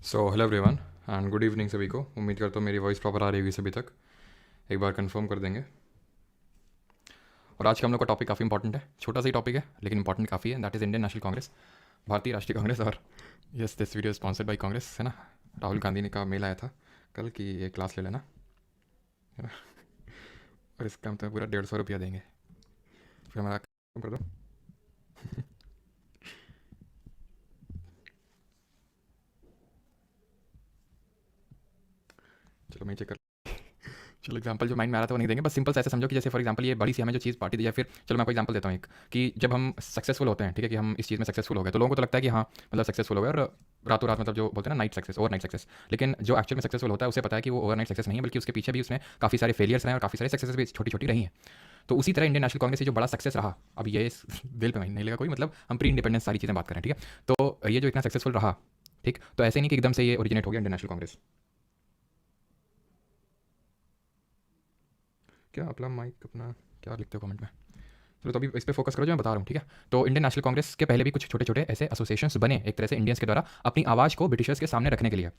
Hello everyone and good evening सभी को। उम्मीद करता हूँ मेरी वॉइस प्रॉपर आ रही होगी सभी तक। एक बार कंफर्म कर देंगे। और आज का हम लोग का टॉपिक काफ़ी इंपॉर्टेंट है। छोटा सा ही टॉपिक है लेकिन इंपॉर्टेंट काफ़ी है। That is Indian national Congress, भारतीय राष्ट्रीय कांग्रेस। और yes, this video sponsored by Congress, है ना। राहुल गांधी ने का मेल आया था कल कि ये क्लास ले लेना, है ना। और इसका हम तुम्हें पूरा 150 रुपया देंगे। फिर हमारा कर दो। चलो मैं चेक कर। चलो एग्जांपल जो माइंड में आ रहा था वो नहीं देंगे, बस सिंपल से ऐसे समझो कि जैसे फॉर एग्जांपल ये बड़ी सी हमें जो चीज़ पार्टी दी है, फिर चलो मैं आपको एग्जांपल देता हूँ एक, कि जब हम सक्सेसफुल होते हैं, ठीक है, कि हम इस चीज़ में सक्सेसफुल हो गए, तो लोगों को तो लगता है कि हाँ मतलब सक्सेसफुल हो गए, और रातों रात मतलब जो बोलते हैं ना night success, over night success. लेकिन जो एक्चुअल में सक्सेसफुल होता है उसे पता है कि वो ओवर नाइट सक्सेस नहीं है, बल्कि उसके पीछे भी उसने काफ़ी सारे फेलियर्स रहे हैं और काफ़ी सारे सक्सेस भी छोटी छोटी रही हैं। तो उसी तरह इंडियन नेशनल कांग्रेस से जो बड़ा सक्सेस रहा, अब ये दिल पे नहीं लेगा कोई, मतलब हम प्री इंडिपेंडेंस सारी चीज़ें बात करें, ठीक है। तो ये जो इतना सक्सेसफुल रहा, ठीक, तो ऐसे नहीं कि एकदम से ये ओरिजिनेट हो गया इंडियन नेशनल कांग्रेस। क्या अपना माइक अपना क्या लिखते हो कमेंट में। चलो तो अभी इस पे फोकस करो जो मैं बता रहा हूँ, ठीक है। तो इंडियन नेशनल कांग्रेस के पहले भी कुछ छोटे छोटे ऐसे एसोसिएशंस बने एक तरह से इंडियंस के द्वारा अपनी आवाज़ को ब्रिटिशर्स के सामने रखने के लिए।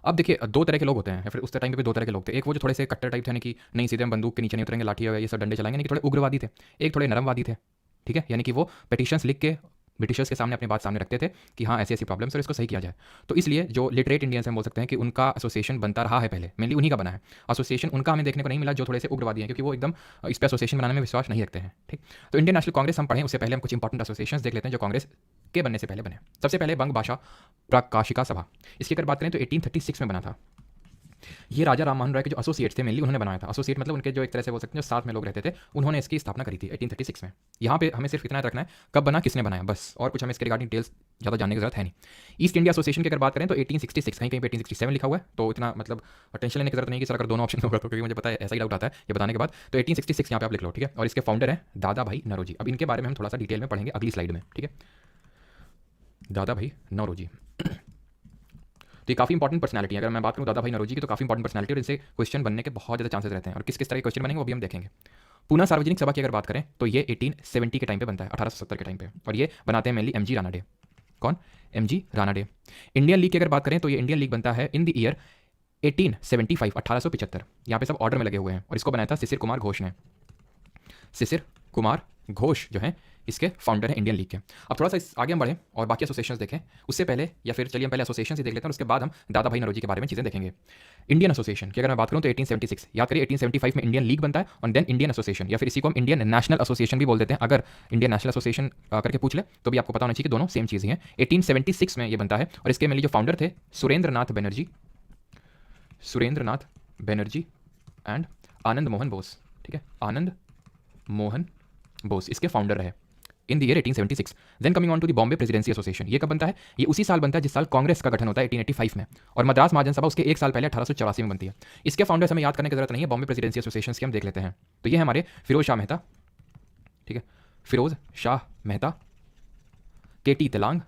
अब देखिए दो तरह के लोग होते हैं, या फिर उस टाइम पे भी दो तरह के लोग थे। एक वो जो थोड़े से कट्टर टाइप थे, यानी कि नहीं सीधे हम बंदूक के नीचे नहीं उतरेंगे, लाठी वगैरह ये सब डंडे चलाएंगे, यानी कि थोड़े उग्रवादी थे। एक थोड़े नरमवादी थे, ठीक है, यानी कि वो पिटिशंस लिख के ब्रिटिशर्स के सामने अपनी बात सामने रखते थे कि हाँ ऐसी ऐसी प्रॉब्लम्स और इसको सही किया जाए। तो इसलिए जो लिटरेट इंडियंस हम बोल सकते हैं कि उनका एसोसिएशन बनता रहा है, पहले मेनली उन्हीं का बना है। एसोसिएशन उनका हमें देखने को नहीं मिला जो थोड़े से उग्रवादी हैं, क्योंकि वो एकदम इस पर एसोसिएशन बनाने में विश्वास नहीं रखते हैं, ठीक। तो इंडियन नेशनल कांग्रेस हम पढ़ें उससे पहले हम कुछ इंपॉर्टेंट एसोसिएशंस देख लेते हैं जो कांग्रेस के बनने से पहले बने। सबसे पहले बंग भाषा प्रकाशिका सभा। इसकी अगर बात करें तो 1836 में बना था। ये राजा राम मोहन राय के जो एसोसिएट थे मेनली उन्होंने बनाया था। एसोसिएट मतलब उनके जो एक तरह से बोल सकते हैं जो साथ में लोग रहते थे, उन्होंने इसकी स्थापना करी थी 1836 में। यहाँ पे हमें सिर्फ इतना याद रखना है कब बना, किसने बनाया, बस। और कुछ हमें इसके रिगार्डिंग डिटेल्स ज़्यादा जानने की जरूरत है नहीं। ईस्ट इंडिया एसोसिएशन की अगर बात करें तो 1866, कहीं कहीं पे 1867 लिखा हुआ है, तो इतना मतलब टेंशन लेने की जरूरत नहीं कि सर अगर दोनों ऑप्शन होगा तो, क्योंकि मुझे पता है ऐसा ही डाउट आता है ये बताने के बाद। तो 1866 यहाँ पे आप लिख लो, ठीक है। और इसके फाउंडर है दादा भाई नौरोजी। अब इनके बारे में हम थोड़ा सा डिटेल में पढ़ेंगे अगली स्लाइड में, ठीक है। दादा भाई नौरोजी तो ये काफ़ी इंपॉर्टेंट पर्सनैलिटी है। अगर मैं बात करूँ दादा भाई नौरोजी की, तो काफ़ी इंपॉर्टेंट पर्सनैलिटी, और इनसे क्वेश्चन बनने के बहुत ज़्यादा चांसेस रहते हैं। और किस किस तरह के क्वेश्चन बनेंगे वो भी हम देखेंगे। पूना सार्वजनिक सभा की अगर बात करें तो ये 1870 के टाइम पे बनता है, 1870 के टाइम पे, और ये बनाते हैं मेनली एम जी रानाडे। कौन? M G Ranade. Indian League की अगर बात करें तो ये इंडियन लीग बनता है इन द ईयर 1875, 1875। यहाँ पे सब ऑर्डर में लगे हुए हैं, और इसको बनाया था शिशिर कुमार घोष ने। शिशिर कुमार घोष जो है इसके फाउंडर हैं इंडियन लीग के। अब थोड़ा सा आगे हम बढ़ें और बाकी एसोसिएशंस देखें उससे पहले, या फिर चलिए हम पहले एसोसिएशन ही देख लेते हैं और उसके बाद हम दादा भाई नौरोजी के बारे में चीज़ें देखेंगे। इंडियन एसोसिएशन की अगर मैं बात करूं तो 1876, याद करिए 1875 में इंडियन लीग बनता है, और देन इंडियन एसोसिएशन, या फिर इसी को हम इंडियन नेशनल एसोसिएशन भी बोल देते हैं। अगर इंडियन नेशनल एसोसिएशन करके पूछ ले तो भी आपको पता होना चाहिए कि दोनों सेम चीज़ ही हैं। 1876 में ये बनता है, और इसके मेनली जो फाउंडर थे सुरेंद्र नाथ बनर्जी, सुरेंद्र नाथ बनर्जी एंड आनंद मोहन बोस, ठीक है, आनंद मोहन बोस इसके फाउंडर रहे in the year 1876। Then coming on to the Bombay presidency association, ये कब बनता है? ये उसी साल बनता है जिस साल कांग्रेस का गठन होता है 1885 में, और मद्रास महाजन सभा उसके एक साल पहले 1884 में बनती है। इसके फाउंडर्स हमें याद करने की जरूरत नहीं है, बॉम्बे प्रेसिडेंसी एसोसिएशन की हम देख लेते हैं। तो ये है हमारे फिरोज शाह मेहता, ठीक है, फिरोज शाह मेहता, के टी तिलांग,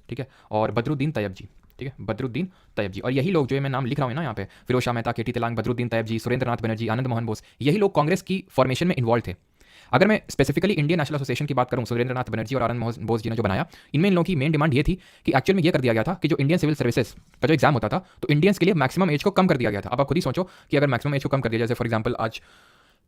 ठीक है, और बदरुद्दीन तैयब जी, ठीक है, बदरुद्दीन तैयब जी। और यही लोग जो मैं नाम लिख रहा हूँ ना यहाँ पे, फिरोज शाह मेहता, के टी तिलांग, बदरुद्दीन तैयब जी, सुरेंद्र नाथ बनर्जी, आनंद मोहन बोस, यही लोग कांग्रेस की फॉर्मेशन में इन्वॉल्व थे। अगर मैं स्पेसिफिकली इंडियन नेशनल एसोसिएशन की बात करूं, सुरेंद्र नाथ बनर्जी और आनंद मोहन बोस जी ने जो बनाया, इनमें इन लोगों की मेन डिमांड ये थी कि एक्चुअल में ये कर दिया गया था कि जो इंडियन सिविल सर्विसेज का जो एग्जाम होता था, तो इंडियंस के लिए मैक्सिमम एज को कम कर दिया गया था। अब आप खुद ही सोचो कि अगर मैक्सिमम एज को कम कर दिया, जैसे फॉर एग्जाम्पल आज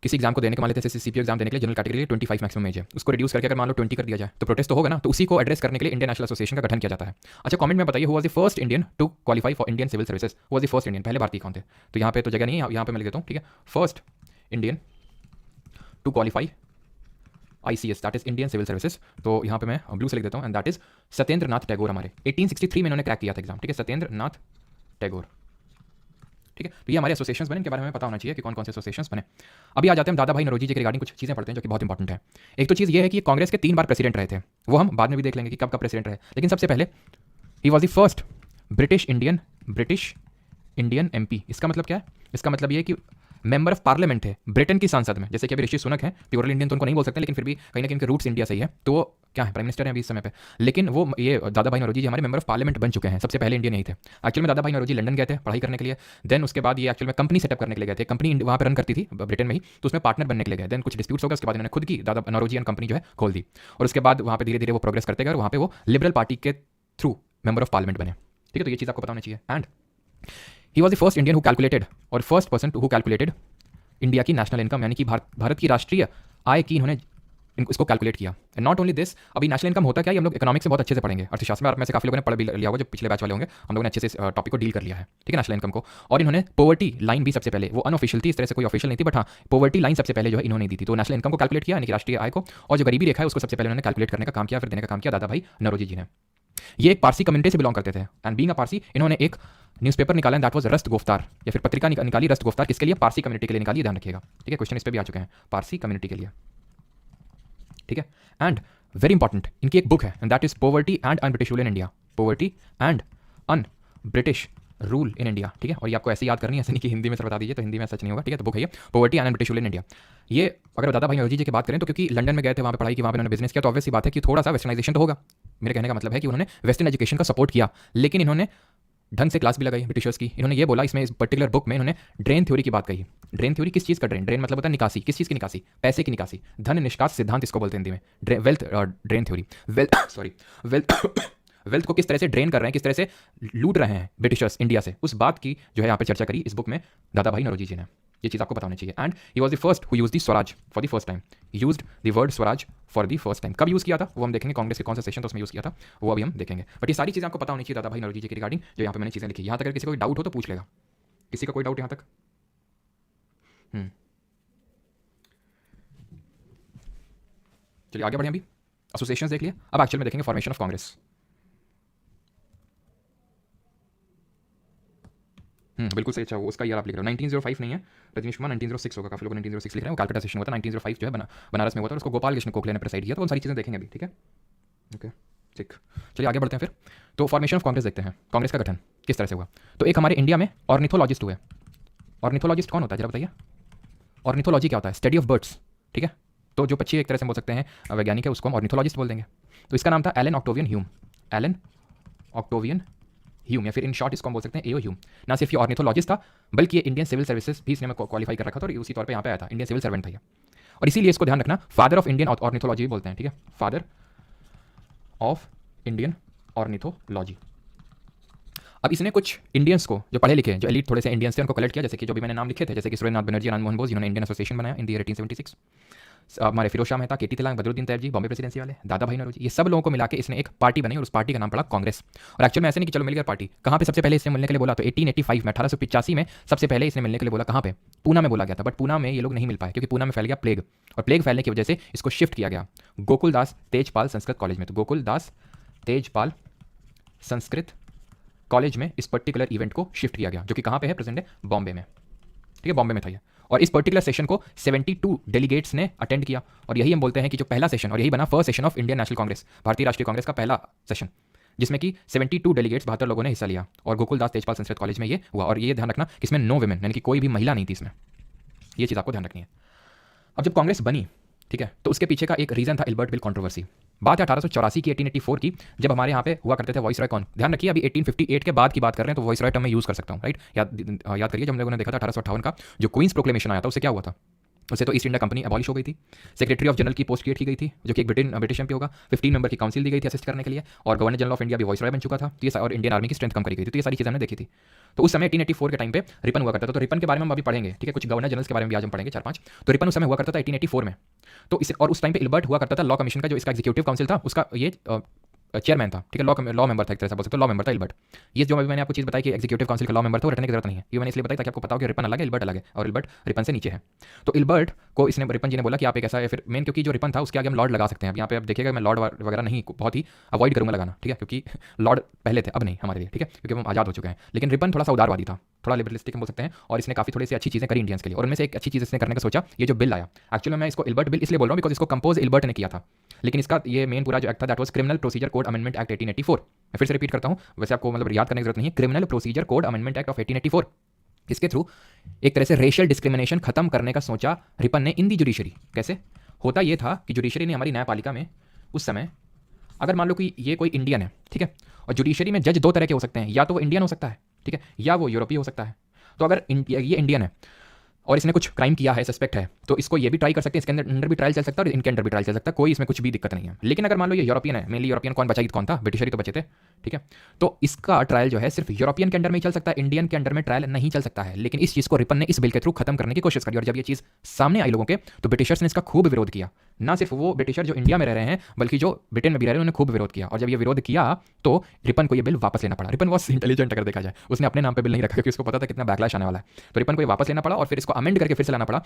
किसी एग्जाम को देने के मान लेते हैं, सीपीयू एग्जाम देने के लिए जनरल कैटेगरी 25 मैक्सिमम एज है, उसको रिड्यूस करके अगर मान लो 20 कर दिया जाए तो प्रोटेस्ट तो होगा ना। तो उसी को एड्रेस करने के लिए इंडियन नेशनल एसोसिएशन का गठन किया जाता है। अच्छा कमेंट में बताइए, who was the first Indian to qualify for Indian civil services? Who was the first Indian, पहले भारतीय कौन थे? तो यहाँ पे तो जगह नहीं है, यहाँ पे मैं लिख देता हूँ, ठीक है। First Indian to qualify ICS, that is Indian civil services. तो यहाँ पे मैं ब्लू से लिख देता हूँ, and that is Satyendra Nath Tagore. हमारे 1863 में इन्होंने क्रैक किया था एग्जाम, ठीक है, सत्येंद्र नाथ टैगोर, ठीक है। तो ये हमारे एसोसिएशंस बने, इनके बारे में हमें पता होना चाहिए कि कौन कौन से एसोसिएशंस बने। अभी आ जाते हैं हम दादा भाई नौरोजी जी के रिगार्डिंग कुछ चीज़ें पढ़ते हैं जो कि बहुत इंपॉर्टेंट है। एक तो चीज़ ये है कि कांग्रेस के 3 बार प्रेसिडेंट रहे थे, वो हम बाद में भी देख लेंगे कि कब कब प्रेसिडेंट रहे। लेकिन सबसे पहले ही was the first British Indian MP। इसका मतलब क्या है? इसका मतलब ये है कि मेंबर ऑफ पार्लियामेंट है ब्रिटेन की संसद में। जैसे कि अभी ऋषि सुनक है, प्योरली इंडियन तो उनको नहीं बोल सकते, लेकिन फिर भी कहीं ना कहीं उनके रूट्स इंडिया से ही है, तो वो क्या है, प्राइम मिनिस्टर है अभी इस समय पे। लेकिन वो ये दादा भाई नौरोजी जी हमारे मेंबर ऑफ पार्लियामेंट बन चुके हैं, सबसे पहले इंडियन नहीं थे। एक्चुअल में दादा भाई नौरोजी लंदन गए थे पढ़ाई करने के लिए, देन उसके बाद ये एक्चुअल में कंपनी सेटअप करने के लिए गए थे। कंपनी वहाँ पर रन करती थी ब्रिटेन में ही, तो उसमें पार्टनर बनने के लिए गए। देन कुछ डिस्प्यूट्स हो गए, उसके बाद इन्होंने खुद की दादा नौरोजी एंड कंपनी जो है खोल दी, और उसके बाद वहाँ पे धीरे धीरे वो प्रोग्रेस करते गए, और वहाँ पे वो लिबरल पार्टी के थ्रू मेंबर ऑफ पार्लियामेंट बने, ठीक है। तो ये चीज़ आपको पता होनी चाहिए। And he was the first Indian who calculated, और first person who calculated India की नेशनल इनकम, यानी कि भारत की राष्ट्रीय आय की इन्होंने इसको कैलकुलेट किया। एंड नॉट ओनली दिस, अभी नेशनल इनकम होता क्या है, हम लोग इकोनॉमिक्स से बहुत अच्छे से पढ़ेंगे, अर्थशास्त्र में आप में से काफी लोगों ने पढ़ भी लिया होगा, जो पिछले बैच वाले होंगे, हम लोगों ने अच्छे से टॉपिक को डील कर लिया है, ठीक है, नेशनल इनकम को। और इन्होंने पॉवर्टी लाइन भी सबसे पहले, वो अनऑफिशियल थी, इस तरह से कोई ऑफिशियल नहीं थी, बट हाँ पॉवर्टी लाइन सबसे पहले जो है इन्होंने दी थी। तो नेशनल इनकम को कैलकुलेट किया, यानी कि राष्ट्रीय आय को, और जो गरीबी रेखा है उसको सबसे पहले उन्होंने कैलकुलेट करने का काम किया, फिर देने का काम किया दादा भाई नौरोजी जी ने। ये एक पारसी कम्युनिटी से बिलोंग करते थे, एंड बीइंग अ पारसी इन्होंने एक न्यूज़पेपर निकाला, दैट वाज रस्त गुफ्तार, या फिर पत्रिका निकाली रस्त गुफ्तार, किसके लिए, पारसी कम्युनिटी के लिए निकाली, ध्यान रखिएगा, ठीक है, क्वेश्चन इस पे भी आ चुके हैं, पारसी कम्युनिटी के लिए, ठीक है। एंड वेरी इंपॉर्टेंट, इनकी एक बुक है, and that is poverty and un British rule in India, poverty and un British rule in India, ठीक है। और ये आपको ऐसे याद करनी है, ऐसे नहीं कि हिंदी में सर बता दीजिए, तो हिंदी में सच नहीं होगा, ठीक है। तो बुक है ये, poverty and British rule in India. ये अगर दादा भाई नौरोजी जी की बात करें तो क्योंकि लंदन में गए थे, वहाँ पे पढ़ाई की, वहाँ पे उन्होंने बिजनेस किया, तो ऑब्वियस सी बात है कि थोड़ा सा वेस्टर्नाइजेशन तो होगा। मेरे कहने का मतलब है कि उन्होंने वेस्टर्न एजुकेशन का सपोर्ट किया, लेकिन इन्होंने ढंग से क्लास भी लगाई ब्रिटिशर्स की। इन्होंने ये बोला, इसमें इस पर्टिकुलर बुक में इन्होंने ड्रेन थ्योरी की बात कही। ड्रेन थ्योरी किस चीज़ का ड्रेन, ड्रेन मतलब होता है निकासी, किस चीज़ की निकासी, पैसे की निकासी, धन निष्कास सिद्धांत इसको बोलते हैं हिंदी में, वेल्थ ड्रेन थ्योरी, वेल्थ को किस तरह से ड्रेन कर रहे हैं, किस तरह से लूट रहे हैं ब्रिटिशर्स इंडिया से, उस बात की जो है यहाँ पर चर्चा करी इस बुक में दादा भाई नौरोजी जी ने। ये चीज़ आपको पता होनी चाहिए। And he was the first who use the Swaraj for the first time, used the word Swaraj for the first time. कब यूज़ किया था वो हम देखेंगे, कांग्रेस के कौन सा सेशन था उसमें यूज़ किया था वो अभी हम देखेंगे। बट ये सारी चीज़ें आपको पता होनी चाहिए दादा भाई नौरोजी जी के रिगार्डिंग, जो यहाँ पे मैंने चीज़ें लिखी। यहाँ तक अगर किसी को कोई डाउट हो तो पूछ लेगा, किसी का कोई डाउट यहाँ तक? चलिए आगे बढ़े। अभी एसोसिएशन देख लिया, अब एक्चुअल में देखेंगे फॉर्मेशन ऑफ कांग्रेस। बिल्कुल सही। अच्छा वो उसका ईयर आप लिख रहे हो 1905 नहीं है रजनीश कुमार, 1906 होगा, काफी लोग 1906 लिख रहे हैं। वो कालकाटा सेशन हुआ था 1905 जो है बनारस में हुआ था, उसको गोपाल कृष्ण गोखले ने प्रेसाइड किया। तो उन सारी चीज़ें देखेंगे अभी, ठीक है, ओके ठीक। चलिए आगे बढ़ते हैं फिर। तो फॉर्मेशन ऑफ कांग्रेस देखते हैं, कांग्रेस का गठन किस तरह से हुआ। तो एक हमारे इंडिया में ऑर्निथोलॉजिस्ट हुए। ऑर्निथोलॉजिस्ट कौन होता है जरा बताइए? ऑर्निथोलॉजी क्या होता है? स्टडी ऑफ बर्ड्स, ठीक है। तो जो पक्षी एक तरह से बोल सकते हैं वैज्ञानिक है, उसको हम ऑर्निथोलॉजिस्ट बोल देंगे। तो इसका नाम था Allan Octavian Hume, Allan Octavian Hume, या फिर इन शॉर्ट इसको हम बोल सकते हैं एओ ह्यूम। ना सिर्फ ये ऑर्निथोलॉजिस्ट था, बल्कि ये इंडियन सिविल सर्विसेज भी इसने क्वालिफाई कर रखा था, और उसी तौर पे यहाँ पे आया था, इंडियन सिविल सर्वेंट था ये। और इसीलिए इसको ध्यान रखना, फादर ऑफ इंडियन ऑर्निथोलॉजी भी बोलते हैं, ठीक है, फादर ऑफ इंडियन ऑर्निथोलॉजी। अब इसने कुछ इंडियंस को, जो पढ़े लिखे, जो एलीट थोड़े से इंडियंस थे, उनको कलेक्ट किया, जैसे कि जो भी मैंने नाम लिखे थे, जैसे कि सुरेंद्रनाथ बनर्जी, आनंद मोहन बोस, जिन्होंने इंडियन एसोसिएशन बनाया इन द ईयर 1876, हमारे फिरोज शाह मेहता, केटी तिलक, बदरुद्दीन तैयब जी, बॉम्बे प्रेसिडेंसी वाले, दादा भाई नौरोजी, ये सब लोगों को मिला के इसने एक पार्टी बनाई, और उस पार्टी का नाम पड़ा कांग्रेस। और एक्चुअल में ऐसे नहीं कि चलो मिल गया पार्टी, कहाँ पे सबसे पहले इसने मिलने के लिए बोला, तो 1885 में, 1885 में सबसे पहले इसने मिलने के लिए बोला, कहाँ पे, पूना में बोला गया था। बट पूना में ये लोग नहीं मिल पाए, क्योंकि पूना में फैल गया प्लेग, और प्लेग फैलने की वजह से इसको शिफ्ट किया गया गोकुलदास तेजपाल संस्कृत कॉलेज में। तो गोकुलदास तेजपाल संस्कृत कॉलेज में इस पर्टिकुलर इवेंट को शिफ्ट किया गया, जो कि कहाँ पे है, प्रेजेंट है बॉम्बे में, ठीक है, बॉम्बे में था ये। और इस पर्टिकुलर सेशन को 72 डेलीगेट्स ने अटेंड किया, और यही हम बोलते हैं कि जो पहला सेशन, और यही बना first session of Indian national Congress, भारतीय राष्ट्रीय कांग्रेस का पहला सेशन, जिसमें कि 72 डेलीगेट्स 72 लोगों ने हिस्सा लिया, और गोकुलदास तेजपाल संस्कृत कॉलेज में ये हुआ। और ये ध्यान रखना कि इसमें नो वुमेन, यानी कि कोई भी महिला नहीं थी इसमें, ये चीज़ आपको ध्यान रखनी है। अब जब कांग्रेस बनी, ठीक है, तो उसके पीछे का एक रीजन था इल्बर्ट बिल कंट्रोवर्सी। बात है 1884 की, 1884 की, जब हमारे यहाँ पे हुआ करते थे वॉइस रॉय कौन, ध्यान रखिए अभी 1858 के बाद की बात कर रहे हैं, तो वॉइस रॉय टर्म मैं यूज़ कर सकता हूँ, राइट। याद करिए जब हम लोगों ने देखा था 1858 का जो क्वींस प्रोक्लेमेशन आया था, उससे क्या हुआ था, उससे तो ईस्ट इंडिया कंपनी अबॉलिश हो गई थी, सेक्रेटरी ऑफ जनरल की पोस्ट क्रिएट की गई थी, जो कि एक ब्रिटिश एमपी होगा, 15 मेंबर की काउंसिल दी गई थी असिस्ट करने के लिए, और गवर्नर जनरल ऑफ इंडिया भी वॉइस रॉय बन चुका था, तो ये और इंडियन आर्मी की स्ट्रेंथ कम करी गई थी। तो ये सारी चीज़ें हमने देखी थी। तो उस समय 1884 के टाइम पे रिपन हुआ करता था। तो रिपन के बारे में हम अभी पढ़ेंगे, ठीक है, कुछ गवर्नर जनरल्स के बारे में भी आज हम पढ़ेंगे 4-5। तो रिपन उस समय हुआ करता था 1884 में। तो इस और उस टाइम पे इल्बर्ट हुआ करता था लॉ कमीशन का, जो इसका एग्जीक्यूटिव काउंसिल था, उसका ये चेयरमैन था, ठीक है, लॉ मेंबर था, एक तरह से बोल सकते हो लॉ मेंबर था इल्बर्ट। ये जो मैंने आपको चीज़ बताई कि एग्जीक्यूटिव काउंसिल का लॉ मेंबर था, वो रटने की जरूरत नहीं है, ये मैंने इसलिए बताया ताकि आपको पता हो कि रिपन अलग है, इल्बर्ट अलग है, और इल्बर्ट रिपन से नीचे है। तो इल्बर्ट को इसने, रिपन जी ने बोला कि आप एक ऐसा है, फिर मेन क्योंकि जो रिपन था उसके आगे हम लॉर्ड लगा सकते हैं। अब यहाँ पे आप देखिएगा मैं लॉर्ड वगैरह नहीं, बहुत ही अवॉइड करूँगा लगाना, ठीक है, क्योंकि लॉर्ड पहले थे, अब नहीं हमारे लिए, ठीक है, क्योंकि हम आज़ाद हो चुके हैं। लेकिन रिपन थोड़ा सा उदारवादी था, थोड़ा लिबरलिस्टिक बोल सकते हैं, और इसने काफ़ी थोड़ी सी अच्छी चीज़ें करी इंडियंस के लिए, और उनमें से एक अच्छी चीज़ इसने करने का सोचा, ये जो बिल आया, एक्चुअली मैं इसको इल्बर्ट बिल इसलिए बोल रहा हूँ बिकॉज इसको कंपोज इल्बर्ट ने किया था, लेकिन इसका ये मेन पूरा जो एक्ट था that was criminal procedure code amendment act 1884। मैं फिर से रिपीट करता हूँ, वैसे आपको मतलब याद करने की जरूरत नहीं है, criminal procedure code amendment act of 1884। इसके थ्रू एक तरह से रेशियल डिस्क्रिमिनेशन खत्म करने का सोचा रिपन ने इन दी जुडिशरी। कैसे होता ये था कि जुडिशरी ने हमारी न्यायपालिका में उस समय, अगर मान लो कि ये कोई इंडियन है, ठीक है, और जुडिशरी में जज दो तरह के हो सकते हैं, या तो वो इंडियन हो सकता है, ठीक है, या वो यूरोपीय हो सकता है। तो अगर ये इंडियन है और इसने कुछ क्राइम किया है, सस्पेक्ट है, तो इसको ये भी ट्राई कर सकते हैं, इसके अंदर भी ट्रायल चल सकता है और इनके अंदर भी ट्रायल चल सकता है, कोई इसमें कुछ भी दिक्कत नहीं है। लेकिन अगर मान लो ये यूरोपियन है, मेनली यूरोपियन कौन बचा, कौन था, ब्रिटिशरी तो बचे थे, ठीक है। तो इसका ट्रायल जो है सिर्फ यूरोपियन के अंडर में ही चल सकता है, इंडियन के अंडर में ट्रायल नहीं चल सकता है। लेकिन इस चीज़ को रिपन ने इस बिल के थ्रू खत्म करने की कोशिश करी, और जब ये चीज़ सामने आई लोगों के, तो ब्रिटिशर्स ने इसका खूब विरोध किया। ना सिर्फ वो ब्रिटिशर जो इंडिया में रह रहे हैं, बल्कि जो ब्रिटेन में भी रह रहे हैं, उन्होंने खूब विरोध किया। और जब ये विरोध किया तो रिपन को ये बिल वापस लेना पड़ा। रिपन बहुत इंटेलिजेंट अगर देखा जाए, उसने अपने नाम पर बिल नहीं रखा क्योंकि उसको पता था कितना बैकलैश आने वाला है। तो रिपन को ये वापस लेना पड़ा और फिर इसको अमेंड करके फिर से लाना पड़ा,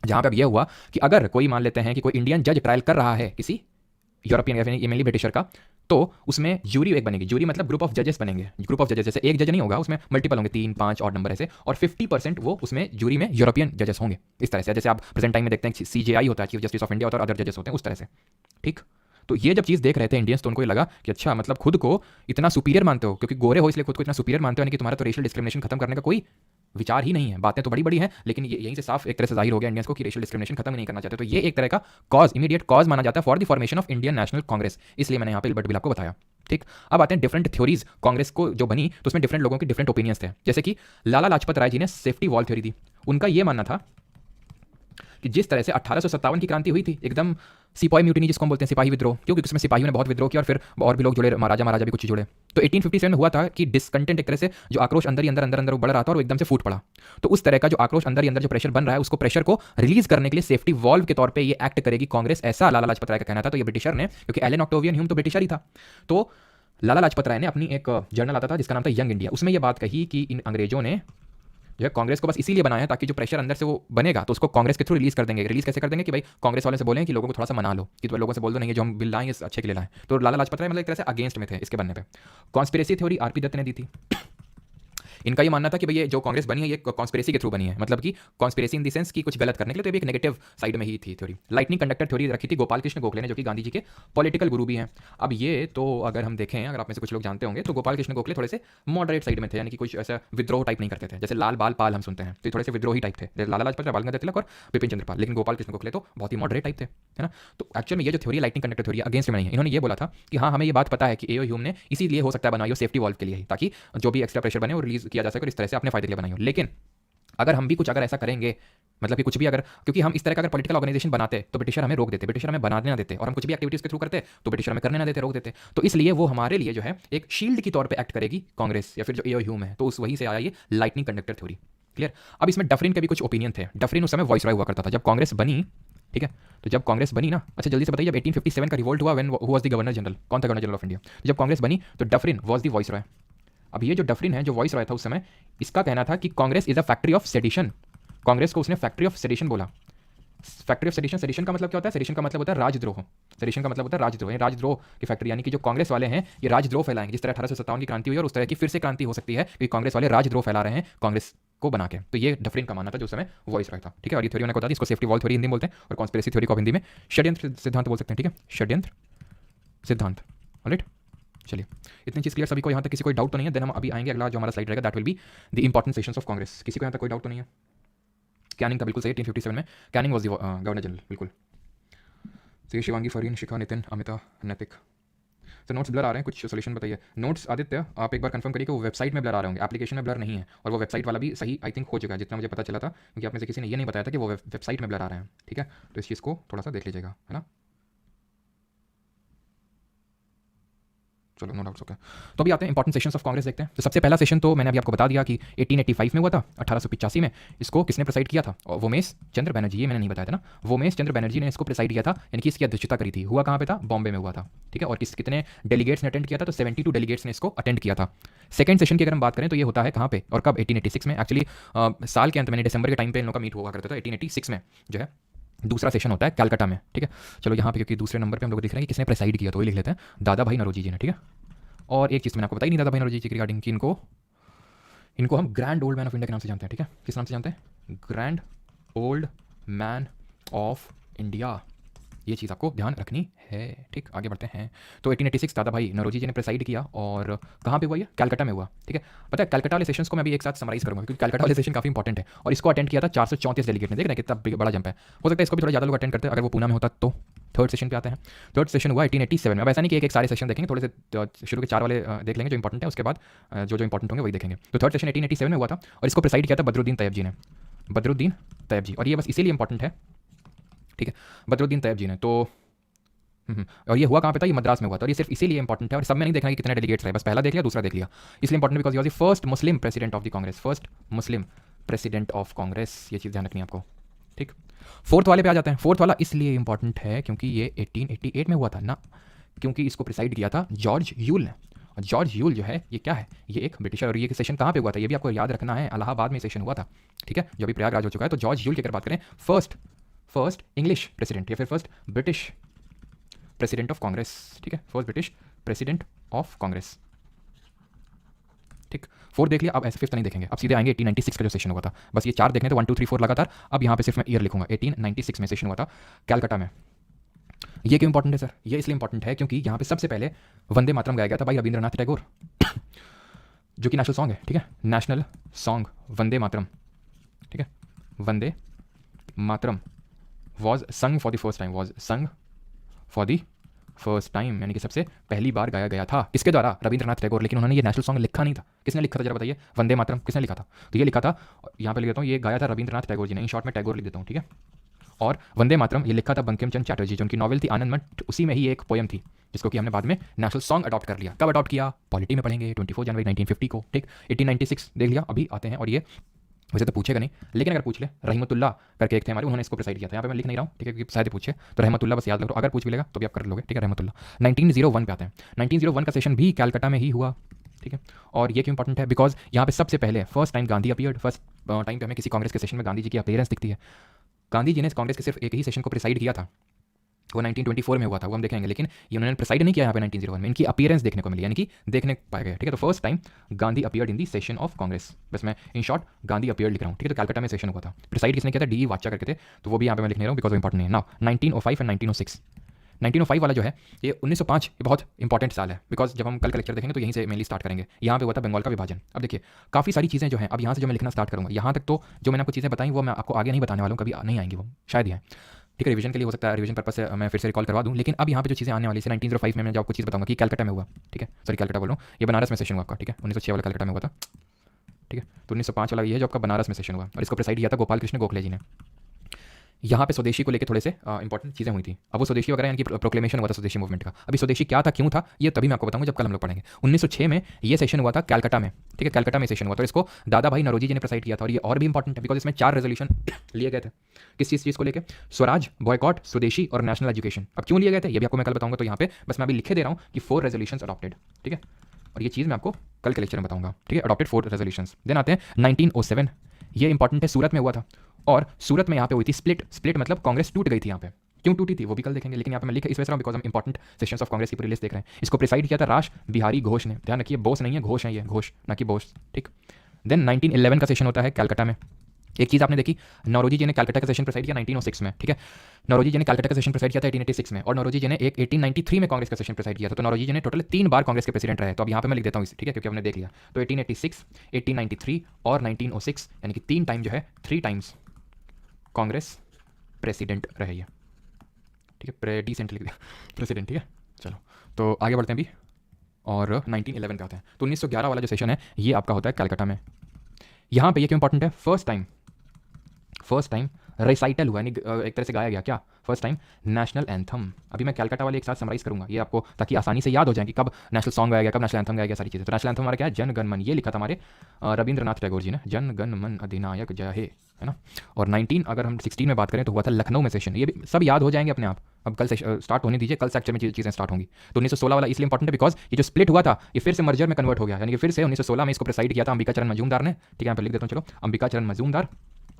जहां पे अब ये हुआ कि अगर कोई मान लेते हैं कि कोई इंडियन जज ट्रायल कर रहा है किसी यूरोपियन या फिर मेनली ब्रिटिशर का, तो उसमें जूरी एक बनेगी। जूरी मतलब ग्रुप ऑफ जजेस बनेंगे। ग्रुप ऑफ जजेस जैसे एक जज नहीं होगा, उसमें मल्टीपल होंगे, 3, 5 और नंबर ऐसे, और 50% वो उसमें जूरी में यूरोपियन जजेस होंगे। इस तरह से जैसे आप प्रेजेंट टाइम में देखते हैं CJI होता है, चीफ जस्टिस ऑफ इंडिया होता है, और अदर जजेस होते हैं, उस तरह से। ठीक। तो ये जब चीज़ देख रहे थे इंडियंस, तो उनको ये लगा कि अच्छा मतलब खुद को इतना सुपीरियर मानते हो, क्योंकि गोरे हो इसलिए खुद को इतना सुपीरियर मानते हो, यानी कि तुम्हारा तो रेशियल डिस्क्रिमिनेशन खत्म करने का कोई विचार ही नहीं है। बातें तो बड़ी बड़ी हैं, लेकिन ये यहीं से साफ एक तरह से जाहिर हो गया इंडियंस को कि रेशियल डिस्क्रिमिनेशन खत्म नहीं करना चाहते। तो ये एक तरह का कॉज, इमीडिएट कॉज माना जाता है for the formation of Indian national Congress. इसलिए मैंने यहाँ पे इल्बर्ट बिल आपको बताया। ठीक। अब आते हैं डिफरेंट थ्योरीज कांग्रेस को जो बनी, तो उसमें डिफरेंट लोगों के डिफरेंट ओपिनियंस थे। जैसे कि लाला लाजपत राय जी ने सेफ्टी वॉल थ्योरी दी। उनका यह मानना था कि जिस तरह से 1857 की क्रांति हुई थी, एकदम सिपाही म्यूटिनी जिसको हम बोलते हैं, सिपाही विद्रोह, क्योंकि उसमें सिपाहियों ने बहुत विद्रोह किया और फिर और भी लोग जुड़े, महाराजा भी कुछ जुड़े। तो 1857 में हुआ था कि डिसकंटेंट एक तरह से जो आक्रोश अंदर ही अंदर बढ़ रहा था और वो एकदम से फूट पड़ा। तो उस तरह का जो आक्रोश अंदर ही अंदर जो प्रेशर बन रहा है, उसको प्रेशर को रिलीज करने के लिए सेफ्टी वॉल्व के तौर पर ये एक्ट करेगी कांग्रेस, ऐसा लाला लाजपत राय का कहना था। तो ये ब्रिटिशर ने, क्योंकि एलन ऑक्टेवियन ह्यूम तो ब्रिटिशर ही था, तो लाला लाजपत राय ने अपनी एक जर्नल आता था जिसका नाम था यंग इंडिया, उसमें यह बात कही कि इन अंग्रेजों ने जो है कांग्रेस को बस इसीलिए बनाया है ताकि जो प्रेशर अंदर से वो बनेगा तो उसको कांग्रेस के थ्रू रिलीज कर देंगे। रिलीज कैसे कर देंगे कि भाई कांग्रेस वाले से बोलें कि लोगों को थोड़ा सा मना लो, कि तो लोगों से बोल दो नहीं, जो हम बिल लाएं इस अच्छे के लिए लाएं। तो लाला लाजपत राय मतलब एक तरह से अगेंस्ट में थे इसके बनने पे। कॉन्स्पिरेसी थ्योरी RP दत्त ने दी थी। इनका ये मानना था कि भाई ये जो कांग्रेस बनी है ये कॉन्स्पिरेसी के थ्रू बनी है, मतलब कि कॉन्स्पिरेसी इन द सेंस कि कुछ गलत करने के लिए, तो ये भी एक नेगेटिव साइड में ही थी थ्योरी। लाइटनिंग कंडक्टर थ्योरी रखी थी गोपाल कृष्ण गोखले ने, जो कि गांधी जी के पॉलिटिकल गुरु भी हैं। अब ये तो अगर हम देखें, अगर आप में से कुछ लोग जानते होंगे, तो गोपाल कृष्ण गोखले थोड़े से मॉडरेट साइड में थे, यानी कि कुछ ऐसा विद्रोह टाइप नहीं करते थे। जैसे लाल बाल पाल हम सुनते हैं, तो थोड़े से विद्रोही टाइप थे, जैसे लाला लाजपत राय, बाल गंगाधर तिलक और बिपिन चंद्र पाल। लेकिन गोपाल कृष्ण गोखले तो बहुत ही मॉडरेट टाइप थे, है ना। तो एक्चुअल में ये जो theory lightning conductor theory against में नहीं है। इन्होंने ये बोला था कि हाँ, हमें ये बात पता है कि एओ ह्यूम ने इसीलिए हो सकता है बनाई हो सेफ्टी वॉल्व के लिए, ताकि जो भी एक्स्ट्रा प्रेशर बने वो रिलीज किया जा सके और इस तरह से अपने फायदे के लिए बनाई हो। लेकिन अगर हम भी कुछ अगर ऐसा करेंगे, मतलब कि कुछ भी अगर, क्योंकि हम इस तरह का अगर पॉलिटिकल ऑर्गेनाइजेशन बनाते तो ब्रिटिशर हमें रोक देते, ब्रिटिशर हमें बनाने ना देते, और हम कुछ भी एक्टिविटीज के थ्रू करते तो ब्रिटिशर हमें करने ना देते, रोक देते। तो इसलिए वो हमारे लिए जो है एक शील्ड की तौर पे एक्ट करेगी कांग्रेस या फिर जो एओ ह्यूम है। तो उस वही से आया ये लाइटनिंग कंडक्टर थ्योरी। क्लियर। अब इसमें डफरिन के भी कुछ ओपिनियन थे। डफरिन उस समय वॉइसरॉय हुआ करता था जब कांग्रेस बनी। ठीक है। तो जब कांग्रेस बनी ना, अच्छा जल्दी से बताइए, जब 1857 का रिवोल्ट हुआ, when who was the governor general, कौन था गवर्नर जनरल ऑफ इंडिया? जब कांग्रेस बनी तो डफरिन वाज द वॉइसरॉय। अब ये जो डफरिन है, जो वॉइसरॉय था उस समय, इसका कहना था कि Congress is a factory of sedition. Congress को उसने फैक्ट्री ऑफ सेडिशन बोला। फैक्ट्री ऑफ सेडिशन, सेडिशन का मतलब क्या होता है? सेडिशन का मतलब होता है राजद्रोह। सेडिशन का मतलब होता है राजद्रोह, राजद्रोह की फैक्ट्री, यानी कि जो कांग्रेस वाले हैं ये राजद्रोह फैलाएंगे। जिस तरह 1857 की क्रांति हुई और उस तरह की फिर से क्रांति हो सकती है, क्योंकि कांग्रेस वाले राजद्रोह फैला रहे हैं कांग्रेस को बना के। तो ये डफरिन का मानना था जो समय वॉइस रहा था। ठीक है। और ये थ्योरी मैंने बता दी, इसको सेफ्टी वॉल थ्योरी हिंदी में बोलते हैं, और कॉन्स्पिरेसी थ्योरी को हिंदी में षड्यंत्र सिद्धांत बोल सकते हैं। ठीक है, षड्यंत्र सिद्धांत। ऑलराइट, चलिए इतनी चीज़ क्लियर सभी को। यहाँ तक किसी कोई डाउट तो नहीं है? देन हम अभी आएंगे, अगला जो हमारा स्लाइड रहेगा that will be the important sessions of Congress. किसी को यहाँ तक कोई डाउट तो नहीं है? कैनिंग था बिल्कुल सही, 1857 में Canning was the governor general, बिल्कुल सही। शिवांगी, फरीन, शिखा, नितिन, अमिता, नैतिक। तो नोट्स ब्लर आ रहे हैं, कुछ सोल्यूशन बताइए। नोट्स आदित्य आप एक बार कंफर्म करिए कि वो वेबसाइट में ब्लर आ रहे होंगे, एप्लीकेशन में ब्लर नहीं है। और वो वेबसाइट वाला भी सही आई थिंक हो चुका है, जितना मुझे पता चला था, क्योंकि आप में से किसी ने ये नहीं बताया था कि वो वेबसाइट में ब्लर आ रहे हैं। ठीक है, तो इस चीज़ को थोड़ा सा देख लीजिएगा, है ना। चलो, नो डाउट्स, ओके। तो अभी आते हैं इंपॉर्टेंट सेशंस ऑफ कांग्रेस देखते हैं। तो सबसे पहला सेशन तो मैंने अभी आपको बता दिया कि 1885 में हुआ था, 1885 में। इसको किसने प्रेसाइड किया था? और वोमेश चंद्र बनर्जी, ये मैंने नहीं बताया था ना। वोमेश चंद्र बनर्जी ने इसको प्रेसाइड किया था, यानी कि इसकी अध्यक्षता करी थी। हुआ कहाँ पे था? बॉम्बे में हुआ था। ठीक है। और कितने डेलीगेट्स ने अटेंड किया था? तो 72 डेलीगेट्स ने इसको अटेंड किया था। सेकंड सेशन की अगर हम बात करें तो ये होता है कहाँ पे और कब? 1886 में। एक्चुअली साल के अंत में, दिसंबर के टाइम पे इन लोगों का मीट हुआ करता था। 1886 में जो है दूसरा सेशन होता है कलकत्ता में। ठीक है। चलो यहाँ पे क्योंकि दूसरे नंबर पे हम लोग दिख रहे हैं कि किसने प्रेसाइड किया, तो वही लिख लेते हैं, दादा भाई नौरोजी जी ने। ठीक है। और एक चीज़ मैंने आपको बताई नहीं दादा भाई नौरोजी जी की रिगार्डिंग, कि इनको हम grand old man of India के नाम से जानते हैं। ठीक है। किस नाम से जानते हैं? Grand old man of India. ये चीज़ आपको ध्यान रखनी है। ठीक, आगे बढ़ते हैं। तो 1886 दादा भाई नौरोजी जी ने प्रेसाइड किया, और कहाँ पे हुआ? ये कलकत्ता में हुआ। ठीक है। पता है कलकत्ता वाले सेशंस को मैं भी एक साथ समराइज करूंगा, क्योंकि कलकत्ता वाले सेशन काफी इंपॉर्टेंट है, और इसको अटेंड किया था 434 डेलीगेट ने। देख रहे हैं कितना बड़ा जंप है। हो सकता है इसको भी थोड़ा ज़्यादा लोग अटेंड करते हैं अगर वो पूना में होता तो। थर्ड सेशन पे आते हैं। थर्ड सेशन हुआ 1887 में। अब ऐसा नहीं कि एक सारे सेशन देखेंगे, थोड़े से शुरू के 4 वाले देख लेंगे जो इंपॉर्टेंट है, उसके बाद जो इंपॉर्टेंट होंगे वही देखेंगे। तो थर्ड सेशन 1887 में हुआ था, और इसको प्रेसाइड किया था बदरुद्दीन तैयब जी ने। बदरुद्दीन तैयब जी, और ये बस इसीलिए इंपॉर्टेंट है। ठीक है, बदरुद्दीन तैयब जी ने। तो और ये हुआ कहाँ पे था? ये मद्रास में हुआ था। और ये सिर्फ इसीलिए इंपॉर्टेंट है, और सब में नहीं देखना कि कितने डेलीगेट्स रहे, बस पहला देख लिया, दूसरा देख लिया, इसलिए इंपॉर्टेंट बिकॉज ये first Muslim president of the Congress, first Muslim president of Congress, ये चीज़ ध्यान रखनी है आपको, ठीक। फोर्थ वाले पे आ जाते हैं। फोर्थ वाला इसलिए इंपॉर्टेंट है क्योंकि ये 1888 में हुआ था ना, क्योंकि इसको प्रिसाइड किया था जॉर्ज यूल ने। और जॉर्ज यूल जो है ये क्या है? ये एक ब्रिटिशर। और ये सेशन कहाँ पे हुआ था? ये भी आपको याद रखना है, इलाहाबाद में सेशन हुआ था, ठीक है, जो अभी प्रयागराज हो चुका है। तो जॉर्ज यूल की अगर बात करें, फर्स्ट इंग्लिश प्रेसिडेंट या फिर first British president of Congress, ठीक है, first British president of Congress, ठीक। फोर्थ देख लिया, अब ऐसे फिफ्थ नहीं देखेंगे, अब सीधे आएंगे 1896 का जो सेशन हुआ था। बस ये चार देखने तो 1 2 3 4 लगातार। अब यहाँ पे सिर्फ मैं ईयर लिखूंगा, 1896 में सेशन हुआ था कैलकाटा में। ये क्यों इंपॉर्टेंट है सर? ये इसलिए इंपॉर्टेंट है क्योंकि यहाँ पे सबसे पहले वंदे मातरम गाया गया था भाई रविंद्रनाथ टैगोर, जो कि नेशनल सॉन्ग है, ठीक है, नेशनल सॉन्ग वंदे मातरम, ठीक है, Vande Mataram was sung for the first time, was sung for the first time, यानी कि सबसे पहली बार गाया गया था। किसके द्वारा? रविंद्रनाथ टैगोर। लेकिन उन्होंने ये नेशनल सॉन्ग लिखा नहीं था। किसने लिखा था जरा बताइए? वंदे मातरम किसने लिखा था? तो ये लिखा था, यहाँ पे लिख देता हूँ, ये गाया था रविंद्रनाथ टैगोर जी ने, इन शॉर्ट में टैगोर लिख देता हूँ, ठीक है। और वंदे मातरम ये लिखा था बंकिम चंद्र चटर्जी, जो उनकी नॉवेल थी आनंद मठ, उसी में ही एक पोएम थी, जिसको कि हमने बाद में नेशनल सॉन्ग अडॉप्ट कर लिया। कब अडॉप्ट किया? पॉलिटी में पढ़ेंगे, 24 जनवरी 1950 को, ठीक। 1896 देख लिया। अभी आते हैं, और ये वैसे तो पूछेगा नहीं, लेकिन अगर पूछ ले, रहमतुल्लाह करके एक थे हमारे, उन्होंने इसको प्रिसाइड किया था। यहाँ पे मैं लिख नहीं रहा हूँ, ठीक है, क्योंकि शायद पूछे, तो रहमतुल्लाह बस याद रखो, अगर पूछ भी लेगा तो भी आप कर लोगे, ठीक है, रहमतुल्लाह। 1901 पे आते हैं। 1901 का सेशन भी कैलकाटा में ही हुआ, ठीक है। और ये क्यों इंपॉर्टेंट है? बिकॉज यहाँ पे सबसे पहले first time Gandhi appeared, first time पे हमें किसी कांग्रेस के सेशन में गांधी जी की अपीयरेंस दिखती है। गांधी जी ने कांग्रेस के सिर्फ एक ही सेशन को प्रिसाइड किया था, वो 1924 में हुआ था, वो हम देखेंगे, लेकिन ये उन्होंने प्रिसाइड नहीं किया यहाँ पे 1901 में, इनकी अपीयरेंस देखने को मिली, यानी कि देखने पाए गए, ठीक है। तो first time Gandhi appeared in the session of Congress, बस मैं इन शॉर्ट गांधी अपीयर्ड लिख रहा हूँ, ठीक है। तो कैलकाटा में सेशन हुआ था, प्रिसाइड किसने किया था? डी वाचा करके थे, तो वो भी यहाँ पे मैं लिख नहीं रहा हूँ बिकॉज वो इंपॉर्टेंट नहीं है। नाउ 1905 एंड 1906, 1905 वाला जो है ये 1905, ये बहुत इंपॉर्टेंट साल है, बिकॉज जब हम कल का लेक्चर देखेंगे तो यहीं से मेनली स्टार्ट करेंगे। यहाँ पे हुआ था बंगाल का विभाजन। अब देखिए काफ़ी सारी चीज़ें जो हैं, अब यहाँ से जो मैं लिखना स्टार्ट करूँगा, यहाँ तक तो जो मैंने आपको चीज़ें बताई वो मैं आपको आगे नहीं बताने वाला हूँ, कभी नहीं आएंगी वो, शायद ही है, ठीक है। रिवीजन के लिए हो सकता है, रिवीजन पर्पस से मैं फिर से रिकॉल करवा दूँ। लेकिन अब यहाँ पे जो चीज़ें आने वाली है 1905 में मैं जो आपको चीज़ बताऊंगा कि कैलकाटा में हुआ, ठीक है, सॉरी कैलकाटा बोल रहा हूँ, ये बनारस में सेशन हुआ आपका, ठीक है। 1906 वाला कैलकाटा में हुआ था, ठीक है। तो 1905 वाला ये है जो आपका बनारस में सेशन हुआ, और इसको प्रिसाइड किया था गोपाल कृष्ण गोखले जी ने। यहाँ पे स्वदेशी को लेकर थोड़े से इंपॉर्टेंट चीज़ें हुई थी। अब वो स्वदेशी वगैरह यानी कि प्रोक्लेमेशन हुआ था स्वदेशी मूवमेंट का। अभी स्वदेशी क्या था, क्यों था, ये तभी मैं आपको बताऊंगा जब कल हम लोग पढ़ेंगे। 1906 में ये सेशन हुआ था कैलकाटा में, ठीक है, कैलकाटा में सेशन हुआ था। इसको दादा भाई नौरोजी जी ने प्रिसाइड किया था। और ये और भी इंपॉर्टेंट है बिकॉज इसमें 4 रेजोल्यूशन लिए गए थे। किस चीज़ को लेकर? स्वराज, बॉयकॉट, स्वदेशी और नेशनल एजुकेशन। अब क्यों लिए गए थे ये भी आपको मैं कल बताऊंगा। तो यहाँ पे बस मैं अभी लिखे दे रहा हूँ कि 4 रेजोल्यूशंस अडॉप्टेड, ठीक है। और ये चीज़ मैं आपको कल के लेक्चर में बताऊंगा, ठीक है, अडॉप्टेड 4 रेजोल्यूशंस। देन आते हैं 1907, ये इंपॉर्टेंट है, सूरत में हुआ था। और सूरत में यहाँ पे हुई थी स्प्लिट मतलब कांग्रेस टूट गई थी यहाँ पे। क्यों टूटी थी वो भी कल देखेंगे, लेकिन यहाँ पे मैं लिख इस वजह से बिकॉज हम इंपॉर्टेंट सेशंस ऑफ कांग्रेस की पूरी लिस्ट देख रहे हैं। इसको प्रिसाइड किया था रास बिहारी घोष ने, ध्यान रखिए बोस नहीं है, घोष है, ये घोष ना कि बोस, ठीक। देन 1911 का सेशन होता है कैलकाटा में। एक चीज़ आपने देखी, नौरोजी जी ने कैलकाटा का सेशन प्रिसाइड किया 1906 में, ठीक है। नौरोजी जी ने कैलकाटा का सेशन प्रिसाइड किया था 1886 में, और नौरोजी जी ने एक 1893 में कांग्रेस का सेशन प्रिसाइड किया था। तो नौरोजी जी ने टोटल 3 बार कांग्रेस के प्रेसिडेंट रहे। तो अब यहाँ पे मैं लिख देता हूँ, ठीक है, क्योंकि हमने देख लिया। तो 1886, 1893 और 1906, यानी कि 3 टाइम जो है 3 टाइम्स कांग्रेस प्रेसिडेंट रहे, ठीक है, प्रेसिडेंट लिख दिया, प्रेसिडेंट, ठीक है। चलो तो आगे बढ़ते हैं अभी, और 1911 पे आते हैं। तो 1911 वाला जो सेशन है ये आपका होता है कैलकाटा में। यहाँ पे ये क्यों इंपॉर्टेंट है? फर्स्ट टाइम रिसाइटल हुआ, यानी एक तरह से गाया गया क्या, फर्स्ट टाइम नेशनल एंथम। अभी मैं कैलकाटा वाले एक साथ समराइज करूंगा ये आपको, ताकि आसानी से याद हो जाए कि कब नेशनल सॉन्ग गाया गया, कब नेशनल एंथम गाया गया, सारी चीज़ें। तो नेशनल एंथम हमारा क्या है? जन गण मन, ये लिखा था हमारे रविंद्रनाथ टैगोर जी ने, जन गण मन अधिनायक जय है ना। और 19 अगर हम 16 में बात करें तो हुआ था लखनऊ में सेशन। ये भी सब याद हो जाएंगे अपने आप, अब कल से स्टार्ट होने दीजिए, कल से एक्चुअल में चीज़ें स्टार्ट होंगी। तो 1916 वाला इसलिए इंपॉर्टेंट है बिकॉज ये जो स्प्लिट हुआ था ये फिर से मर्जर में कन्वर्ट हो गया, यानी कि फिर से 1916 में इसको प्रिसाइड किया था अंबिका चरण मजूमदार ने, ठीक है, यहाँ पे लिख देता हूँ, चलो, अंबिका चरण मजूमदार,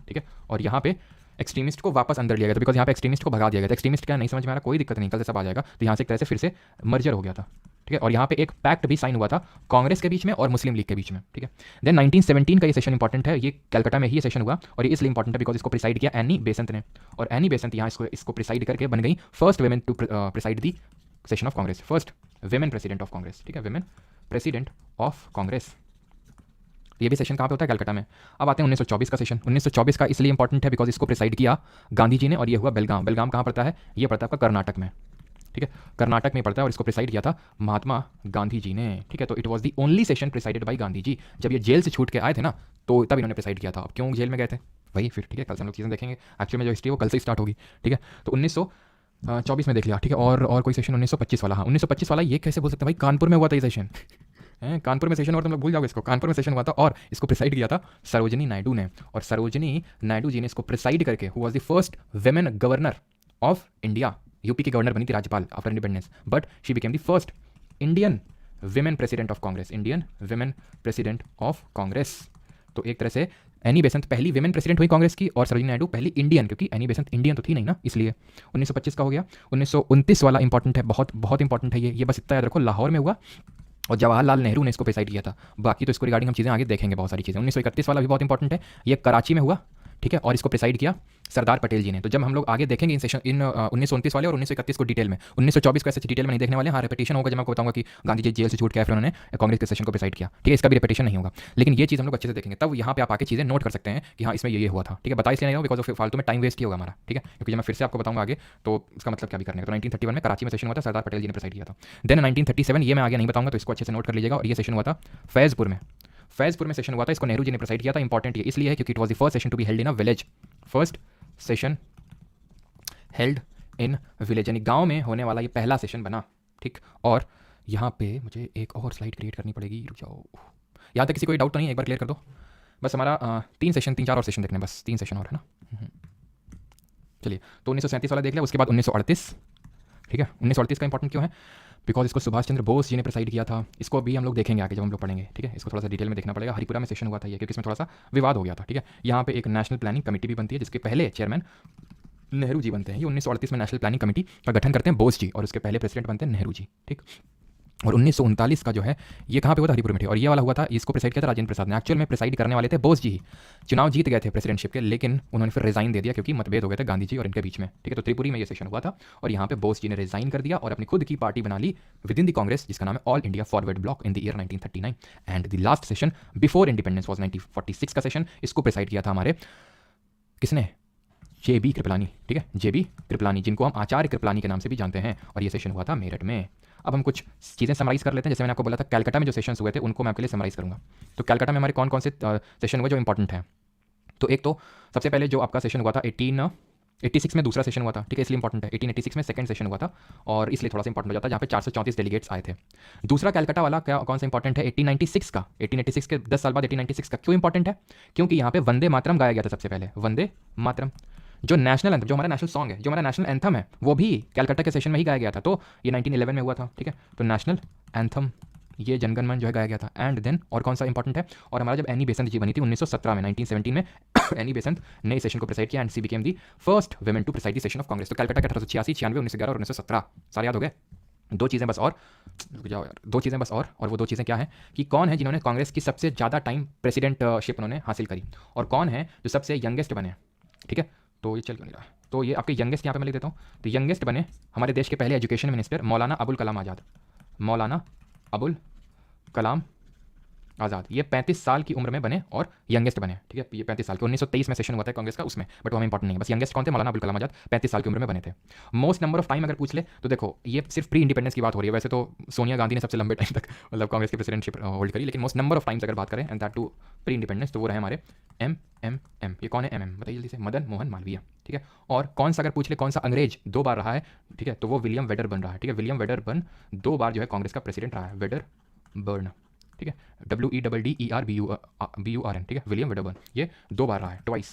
ठीक है। और यहाँ पे एक्सट्रीमिस्ट को वापस अंदर लिया गया था बिकॉज यहाँ पे एक्सट्रीमिस्ट को भगा दिया गया था। एक्सट्रीमिस्ट क्या नहीं समझ में आ रहा, कोई दिक्कत नहीं, कल से सब आ जाएगा। तो यहाँ से एक तरह से फिर से मर्जर हो गया था, ठीक है। और यहाँ पे एक पैक्ट भी साइन हुआ था कांग्रेस के बीच में और मुस्लिम लीग के बीच में, ठीक है। देन 1917 का ये सेशन इंपॉर्टेंट है, ये कैलकाटा में ही सेशन हुआ, और ये इसलिए इंपॉर्टेंट है बिकॉज इसको प्रिसाइड किया एनी बेसेंट ने। और एनी बेसेंट यहाँ इसको प्रिसाइड करके बन गई first women to preside the session of Congress, first women president of Congress, ठीक है, वेमेन प्रेसिडेंट ऑफ कांग्रेस। ये भी सेशन कहाँ पे होता है? कैलकाटा में। अब आते हैं 1924 का सेशन। 1924 का इसलिए इंपॉर्टेंट है बिकॉज इसको प्रिसाइड किया गांधी जी ने, और ये हुआ बेलगाम। बेलगाम कहाँ पड़ता है? ये पड़ता है आपका कर्नाटक में, ठीक है, कर्नाटक में पड़ता है। और इसको प्रिसाइड किया था महात्मा गांधी जी ने, ठीक है। तो it was the only session presided by Gandhi ji. जब ये जेल से छूट के आए थे ना, तो तब इन्होंने प्रिसाइड किया था। अब क्यों जेल में गए थे वही फिर, ठीक है, कल से हम लोग चीज़ें देखेंगे। एक्चुअली में जो हिस्ट्री वो कल से स्टार्ट होगी, ठीक है। तो 24 में देख लिया, ठीक है। और कोई सेशन 1925 वाला, हाँ 1925 वाला, ये कैसे बोल सकते हैं भाई, कानपुर में हुआ था ये सेशन हैं, कानपुर में सेशन, और तुम लोग भूल जाओगे इसको, कानपुर में सेशन हुआ था और इसको प्रिसाइड किया था सरोजिनी नायडू ने। और सरोजिनी नायडू जी ने इसको प्रिसाइड करके, who was the first women governor of India, UP की गवर्नर बनी थी राज्यपाल after independence, but she became the first Indian women president of Congress, Indian women president of Congress. तो एक तरह से एनी बेसेंट पहली विमेन प्रेसिडेंट हुई कांग्रेस की, और सरोजिनी नायडू पहली इंडियन, क्योंकि एनी बेसेंट इंडियन तो थी नहीं ना, इसलिए 1925 का हो गया। 1929 वाला इंपॉर्टेंट है, बहुत बहुत इंपॉर्टेंट है ये बस इतना याद रखो, लाहौर में हुआ और जवाहरलाल नेहरू ने इसको प्रिसाइड किया था। बाकी तो इसको रिगार्डिंग हम चीज़ें आगे देखेंगे, बहुत सारी चीज़ें। 1931 वाला भी बहुत इंपॉर्टेंट है, ये कराची में हुआ, ठीक है, और इसको प्रिसाइड किया सरदार पटेल जी ने। तो जब हम लोग आगे देखेंगे इन सेशन, इन 1929 वाले और 1931 को डिटेल में, 1924 को ऐसे डिटेल में नहीं देखने वाले, हाँ रेपिटेशन होगा जब मैं आपको बताऊंगा कि गांधी जी जेल से छूट के आए फिर उन्होंने कांग्रेस के सेशन को प्रिसाइड किया, ठीक है, इसका भी रेपिटेशन नहीं होगा, लेकिन ये चीज़ हम लोग अच्छे से देखेंगे, तब यहाँ पे आप आके चीज़ें नोट कर सकते हैं कि हाँ इसमें ये हुआ था, ठीक है। बता इसलिए नहीं हो बिकॉज ऑफ फालतू में टाइम वेस्ट ही होगा हमारा, ठीक है, क्योंकि जब मैं फिर से आपको बताऊंगा आगे तो इसका मतलब क्या भी करने का। तो 1931 में कराची में सेशन हुआ था, सरदार पटेल जी ने प्रिसाइड किया था। देन 1937, ये मैं आगे नहीं बताऊंगा, तो इसको अच्छे से नोट कर लीजिएगा, और ये सेशन हुआ था फैज़पुर में, फैज़पुर में सेशन हुआ था, इसको नेहरू जी ने प्रिसाइड किया था। इंपॉर्टेंट ये इसलिए है क्योंकि it was the first session to be held in a village, first session held in village, यानी गांव में होने वाला ये पहला सेशन बना, ठीक। और यहाँ पे मुझे एक और स्लाइड क्रिएट करनी पड़ेगी, रुक जाओ। यहाँ तक किसी कोई डाउट तो नहीं, एक बार क्लियर कर दो बस। हमारा 3 चार और सेशन देखने, बस 3 सेशन और है ना। चलिए, तो 1937 वाला देख लिया, उसके बाद 1938, ठीक है। 1938 का इंपॉर्टेंट क्यों है, बिकॉज इसको सुभाष चंद्र बोस जी ने प्रिसाइड किया था। इसको भी हम लोग देखेंगे आगे जब हम लोग पढ़ेंगे, ठीक है। इसको थोड़ा सा डिटेल में देखना पड़ेगा। हरिपुरा में सेशन हुआ था ये, क्योंकि इसमें थोड़ा सा विवाद हो गया था, ठीक है। यहाँ पे एक नेशनल प्लानिंग कमेटी भी बनती है, जिसके पहले चेयरमैन नेहरू जी बनते हैं। ये 1938 में नेशनल प्लानिंग कमेटी का गठन करते हैं बोस जी, और उसके पहले प्रेसिडेंट बनते हैं नेहरू जी, ठीक। और 1939 का जो है ये कहाँ पे हुआ था, हरिपुर में, और ये वाला हुआ था, इसको प्रिसाइड किया था राजेंद्र प्रसाद ने। एक्चुअल में प्रिसाइड करने वाले थे बोस जी ही, चुनाव जीत गए थे प्रेसिडेंटशिप के, लेकिन उन्होंने फिर रिजाइन दे दिया क्योंकि मतभेद हो गए थे गांधी जी और इनके बीच में, ठीक है। तो त्रिपुरी में ये सेशन हुआ था, और यहाँ पे बोस जी ने रिजाइन कर दिया और अपनी खुद की पार्टी बना ली विद इन द कांग्रेस, जिसका नाम है all India forward block, in the year 1939। And the last session before independence was 1946 का सेशन। इसको प्रिसाइड किया था हमारे किसने, JB कृपलानी, ठीक है, JB कृपलानी, जिनको हम आचार्य कृपलानी के नाम से भी जानते हैं, और ये सेशन हुआ था मेरठ में। अब हम कुछ चीज़ें समराइज कर लेते हैं। जैसे मैंने आपको बोला था कलकत्ता में जो सेशंस हुए थे उनको मैं आपके लिए समराइज करूंगा। तो कलकत्ता में हमारे कौन कौन से सेशन हुए जो इंपॉर्टेंट हैं। तो एक तो सबसे पहले जो आपका सेशन हुआ था 1886 में दूसरा सेशन हुआ था, ठीक है, इसलिए इंपॉर्टेंट है। 1886 में सेकंड सेशन हुआ था, और इसलिए थोड़ा सा इंपॉर्टेंट हो जाता है, जहाँ पे 434 डेलीगेट्स आए थे। दूसरा कलकत्ता वाला क्या कौन सा इंपॉर्टेंट है, 1896 का, 1886 के 10 साल बाद 1896 का क्यों इंपॉर्टेंट है, क्योंकि यहाँ पे वंदे मातरम गाया गया था सबसे पहले, वंदे मातरम, जो नेशनल एंथम, जो हमारा नेशनल सॉन्ग है, जो हमारा नेशनल एंथम है, वो भी कलकत्ता के सेशन में ही गाया गया था। तो ये 1911 में हुआ था, ठीक है। तो नेशनल एंथम ये जनगण मन जो है गाया गया था। एंड देन और कौन सा इंपॉर्टेंट है, और हमारा जब एनी बेसेंट जी बनी थी 1917 में, 1917 में एनी बेसेंट ने इस सेशन को प्रिसाइड किया, and she became the first women to preside the session of Congress. तो कलकत्ता के 1886, 96, 1911 और 1917 सारे याद हो गए। दो चीज़ें बस और, रुक जाओ यार, दो चीज़ें बस और वो दो चीज़ें क्या हैं कि कौन है जिन्होंने कांग्रेस की सबसे ज़्यादा टाइम प्रेसिडेंटशिप उन्होंने हासिल करी, और कौन है जो सबसे यंगेस्ट बने, ठीक है। तो ये चल क्यों नहीं रहा, तो ये आपके यंगेस्ट यहाँ पे मैं लिख देता हूँ। तो यंगेस्ट बने हमारे देश के पहले एजुकेशन मिनिस्टर मौलाना अबुल कलाम आज़ाद, मौलाना अबुल कलाम आज़ाद। ये 35 साल की उम्र में बने और यंगेस्ट बने, ठीक है। ये 35 साल के, 1923 में सेशन हुआ था कांग्रेस का उसमें, बट वो हमें इंपॉर्टेंट नहीं है। बस यंगेस्ट कौन थे, मौलाना अबुल कलाम आज़ाद 35 साल की उम्र में बने थे। मोस्ट नंबर ऑफ टाइम अगर पूछ ले तो देखो ये सिर्फ प्री इंडिपेंडेंस की बात हो रही है, वैसे तो सोनिया गांधी ने सबसे लंबे टाइम तक मतलब कांग्रेस की प्रेसिडेंटशिप होल्ड करी, लेकिन मोस्ट नंबर ऑफ टाइम्स अगर बात करें and that too pre independence, तो वो रहे हमारे MMM। ये कौन है MM, बताइए जल्दी से, मदन मोहन मालवीय, ठीक है। और कौन सा अगर पूछ ले कौन सा अंग्रेज 2 बार रहा है, ठीक है, तो वो विलियम वेडरबर्न रहा है, ठीक है। विलियम वेडरबर्न 2 बार जो है कांग्रेस का प्रेसिडेंट रहा है, वेडरबर्न, ठीक है, WEDDERBURN, ठीक है, विलियम वेडरबर्न, ये 2 बार रहा है, ट्वाइस।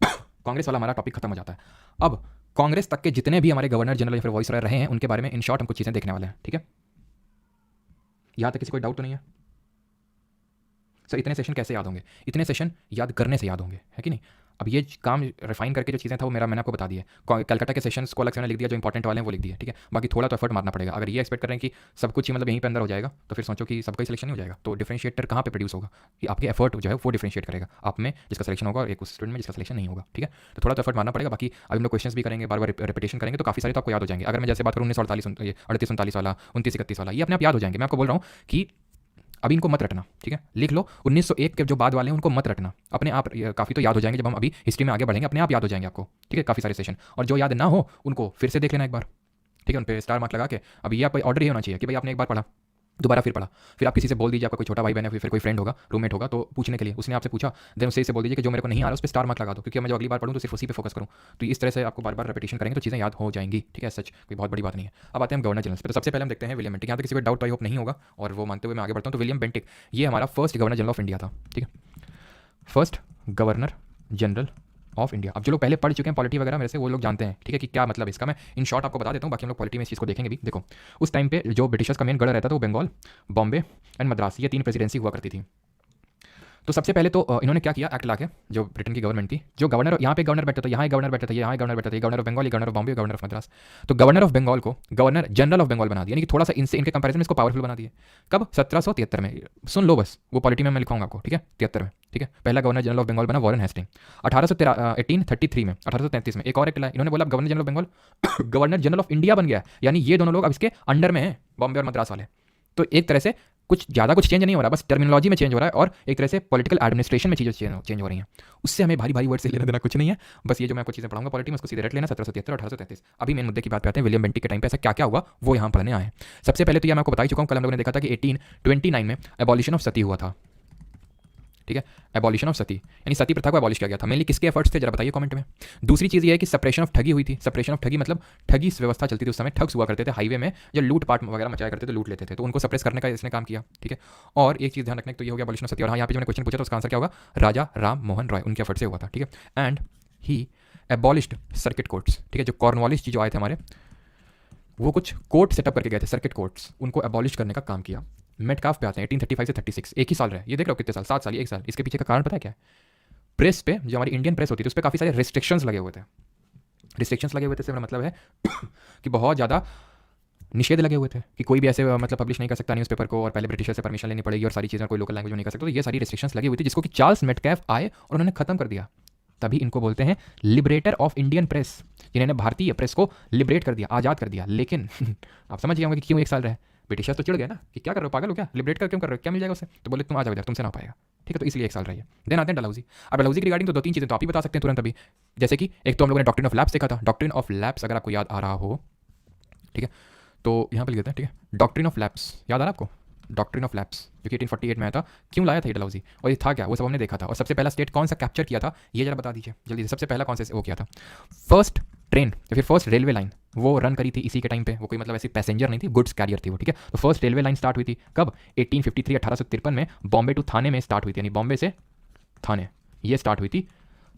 कांग्रेस वाला हमारा टॉपिक खत्म हो जाता है। अब कांग्रेस तक के जितने भी हमारे गवर्नर जनरल या फिर वाइसरॉय रहे हैं उनके बारे में इन शॉर्ट हम कुछ चीज़ें देखने वाले हैं, ठीक है। यहाँ तक किसी कोई डाउट तो नहीं है सर। इतने सेशन कैसे याद होंगे, इतने सेशन याद करने से याद होंगे, है कि नहीं। अब ये काम रिफाइन करके जो चीज़ें था वो मैंने आपको बता दी है। कलकत्ता के सेशंस को अलग से मैंने लिख दिया, जो इंपॉर्टेंट वाले हैं वो लिख दिया, ठीक है। बाकी थोड़ा तो एफर्ट मारना पड़ेगा। अगर ये एक्सपेक्ट करें कि सब कुछ ही मतलब यहीं पे अंदर हो जाएगा तो फिर सोचो कि सबका ही सिलेक्शन नहीं हो जाएगा। तो डिफरेंशिएटर कहाँ पे प्रोड्यूस होगा, कि आपके एफर्ट जो है वो डिफरेंशिएट करेगा आप में जिसका सिलेक्शन होगा और एक उस स्टूडेंट में जिसका सिलेक्शन नहीं होगा, ठीक है। तो थोड़ा तो एफर्ट मारना पड़ेगा। बाकी अभी हम लोग क्वेश्चन भी करेंगे, बार बार रिपीटेशन करेंगे, तो काफ़ी सारे तो आपको याद हो जाएंगे। अगर मैं जैसे बात करूँ 1938 38 वाला, 29 वाला, ये अपने आप याद हो जाएंगे। मैं आपको बोल रहा हूँ कि अभी इनको मत रटना, ठीक है, लिख लो। 1901 के जो बाद वाले हैं उनको मत रटना, अपने आप काफ़ी तो याद हो जाएंगे। जब हम अभी हिस्ट्री में आगे बढ़ेंगे अपने आप याद हो जाएंगे आपको, ठीक है, काफ़ी सारे सेशन। और जो याद ना हो उनको फिर से देख लेना एक बार, ठीक है, उन पर स्टार मार्क लगा के। अब ये आपका ऑर्डर ही होना चाहिए कि भाई आपने एक बार पढ़ा, दोबारा फिर पढ़ा, फिर आप किसी से बोल दीजिए, आपका कोई छोटा भाई बहन है, फिर कोई फ्रेंड होगा, रूममेट होगा, तो पूछने के लिए उसने आपसे पूछा, देन उससे इसे बोल दीजिए कि जो मेरे को नहीं आ रहा उस पर स्टार मार्क लगा दो, क्योंकि मैं जो अगली बार पढ़ूँ तो सिर्फ उसी पे फोकस करूँ। तो इस तरह से आपको बार बार रेपिटेशन करेंगे तो चीज़ें याद हो जाएंगी, ठीक है। सच कोई बहुत बड़ी बात नहीं है। अब आते हैं हम गवर्नर जनरल पे। तो सबसे पहले हम देखते हैं विलियम बेंटिक। यहाँ पे किसी को डाउट आई होप नहीं होगा, और वो मानते हुए मैं आगे बढ़ता हूँ। तो विलियम बेंटिक ये हमारा first governor general of India था, ठीक है, first governor general of India. अब जो लोग पहले पढ़ चुके हैं पॉलिटी वगैरह मेरे से, वो लोग जानते हैं, ठीक है, कि क्या मतलब इसका। मैं इन शॉर्ट आपको बता देता हूँ, बाकी हम लोग पॉलिटी में इस चीज़ को देखेंगे भी। देखो, उस टाइम पे जो ब्रिटिशर्स का मेन गढ़ रहता था वो बंगाल, बॉम्बे एंड मद्रास, ये 3 प्रेसिडेंसी हुआ करती थी। तो सबसे पहले तो इन्होंने क्या किया, एक्ट लाके, जो ब्रिटेन की गवर्नमेंट थी, जो गवर्नर यहाँ पे गवर्नर बैठा था, यहाँ एक गवर्नर बैठा था, यहाँ एक गवर्नर बैठा था, governor of Bengal, governor of Bombay, governor of Madras. तो गवर्नर ऑफ बंगाल को गवर्नर जनरल ऑफ बंगाल बना दिया, यानी कि थोड़ा सा इनसे इनके कंपैरिजन में इसको पावरफुल बना दिया। कब? 1773 में। सुन लो बस, वो पॉलिटी में मैं लिखाऊंगा आपको, ठीक है, 73 में, ठीक है। पहला गवर्नर जनरल ऑफ बंगाल बना वॉरेन हेस्टिंग। 1833 में, 1833 में एक और एक्ट लाया इन्होंने, बोला governor general of Bengal governor general of India बन गया, यानी ये दोनों लोग अब इसके अंडर में हैं, बॉम्बे और मद्रास वाले। तो एक तरह से कुछ ज़्यादा कुछ चेंज नहीं हो रहा, बस टर्मिनोलॉजी में चेंज हो रहा है, और एक तरह से पॉलिटिकल एडमिनिस्ट्रेशन में चीज़ें चेंज हो रही हैं। उससे हमें भारी भारी वर्ड से लेना देना कुछ नहीं है, बस ये जो मैं आपको चीज़ें पढ़ाऊंगा पॉलिटी में उसको सीधे रट लेना। 1773 1833। अभी मेन मुद्दे की बात पे आते हैं, विलियम बेंटिक के टाइम पे ऐसा क्या क्या हुआ वो यहाँ पढ़ने आए हैं। सबसे पहले तो ये मैं आपको बता ही चुका हूँ, कल हम लोगों ने देखा था कि 1829 में एबॉलिशन ऑफ सती हुआ था, ठीक है, एबॉलिशन ऑफ सती, यानी सती प्रथा को एबॉलिश किया गया था। मेनली किसके एफर्ट्स थे जरा बताइए कमेंट में। दूसरी चीज़ ये है कि सप्रेशन ऑफ ठगी हुई थी। सप्रेशन ऑफ ठगी मतलब ठगी व्यवस्था चलती थी उस समय, ठग्स हुआ करते थे हाईवे में, जो लूट पाट वगैरह मचाया करते थे, लूट लेते थे, तो उनको सप्रेस करने का इसने काम किया, ठीक है। और एक चीज़ ध्यान रखने तो ये हो गया एबॉलिशन ऑफ सती। और हाँ, यहाँ पे जो मैंने क्वेश्चन पूछा तो उसका आंसर क्या होगा, राजा राम मोहन रॉय, उनके एफर्ट से हुआ था, ठीक है। And he abolished circuit courts, ठीक है, जो कॉर्नवालिस जो आए थे हमारे, वो कुछ कोर्ट सेटअप करके गए थे, सर्किट कोर्ट्स, उनको एबॉलिश करने का काम किया। मेटकाफ पे आते हैं 1835 से 36, एक ही साल रहे, ये देख लो कितने साल, 7 साल, एक साल। इसके पीछे का कारण पता है क्या है? प्रेस पे, जो हमारी इंडियन प्रेस होती थी, उस पर काफ़ी सारे रिस्ट्रिक्शंस लगे हुए थे। रिस्ट्रिक्शंस लगे हुए थे, इससे मेरा मतलब है कि बहुत ज़्यादा निषेध लगे हुए थे कि कोई भी ऐसे मतलब पब्लिश नहीं कर सकता न्यूज़पेपर को, और पहले ब्रिटिशर से परमिशन लेनी पड़ेगी, और सारी चीज़ें कोई लोकल लैंग्वेज में नहीं कर सकता। तो ये सारी रिस्ट्रिक्शंस लगी हुई थी, जिसको कि चार्ल्स मेटकैफ आए और उन्होंने खत्म कर दिया। तभी इनको बोलते हैं लिबरेटर ऑफ इंडियन प्रेस, जिन्होंने भारतीय प्रेस को लिबरेट कर दिया, आज़ाद कर दिया। लेकिन आप समझ गए होंगे कि क्यों एक साल रहे। ब्रिटिशर्स तो चिढ़ गए ना कि क्या कर रहे हो, पागल हो क्या, लिबरेट कर क्यों कर रहे हो, क्या मिल जाएगा उससे, तो बोले तुम आ जाओ इधर, तुमसे ना हो पाएगा, ठीक है। तो इसलिए एक साल रही है। देन आते हैं डलहौजी। अब डलहौजी की रिगार्डिंग तो 2-3 चीज़ें तो आप ही बता सकते हैं तुरंत अभी, जैसे कि एक तो हम लोगों ने डॉक्ट्रिन ऑफ लैप्स देखा था। डॉक्ट्रिन ऑफ लैप्स अगर आपको याद आ रहा हो, ठीक है, तो यहाँ पर लिख देते हैं, ठीक है। डॉक्ट्रिन ऑफ लैप्स याद आ रहा है आपको? डॉक्ट्रिन ऑफ लैप्स जो कि 1848 में आया था, क्यों लाया था ये डलहौजी, और ये था क्या, वो सब हमने देखा था। और सबसे पहला स्टेट कौन सा कैप्चर किया था ये जरा बता दीजिए जल्दी से। सबसे पहला कौन से वो किया था, फर्स्ट ट्रेन या फिर फर्स्ट रेलवे लाइन वो रन करी थी इसी के टाइम पे। वो कोई मतलब ऐसी पैसेंजर नहीं थी, गुड्स कैरियर थी वो, ठीक है। तो फर्स्ट रेलवे लाइन स्टार्ट हुई थी कब, 1853 1853 में, बॉम्बे टू थाने में स्टार्ट हुई थी, यानी बॉम्बे से थाने, ये स्टार्ट हुई थी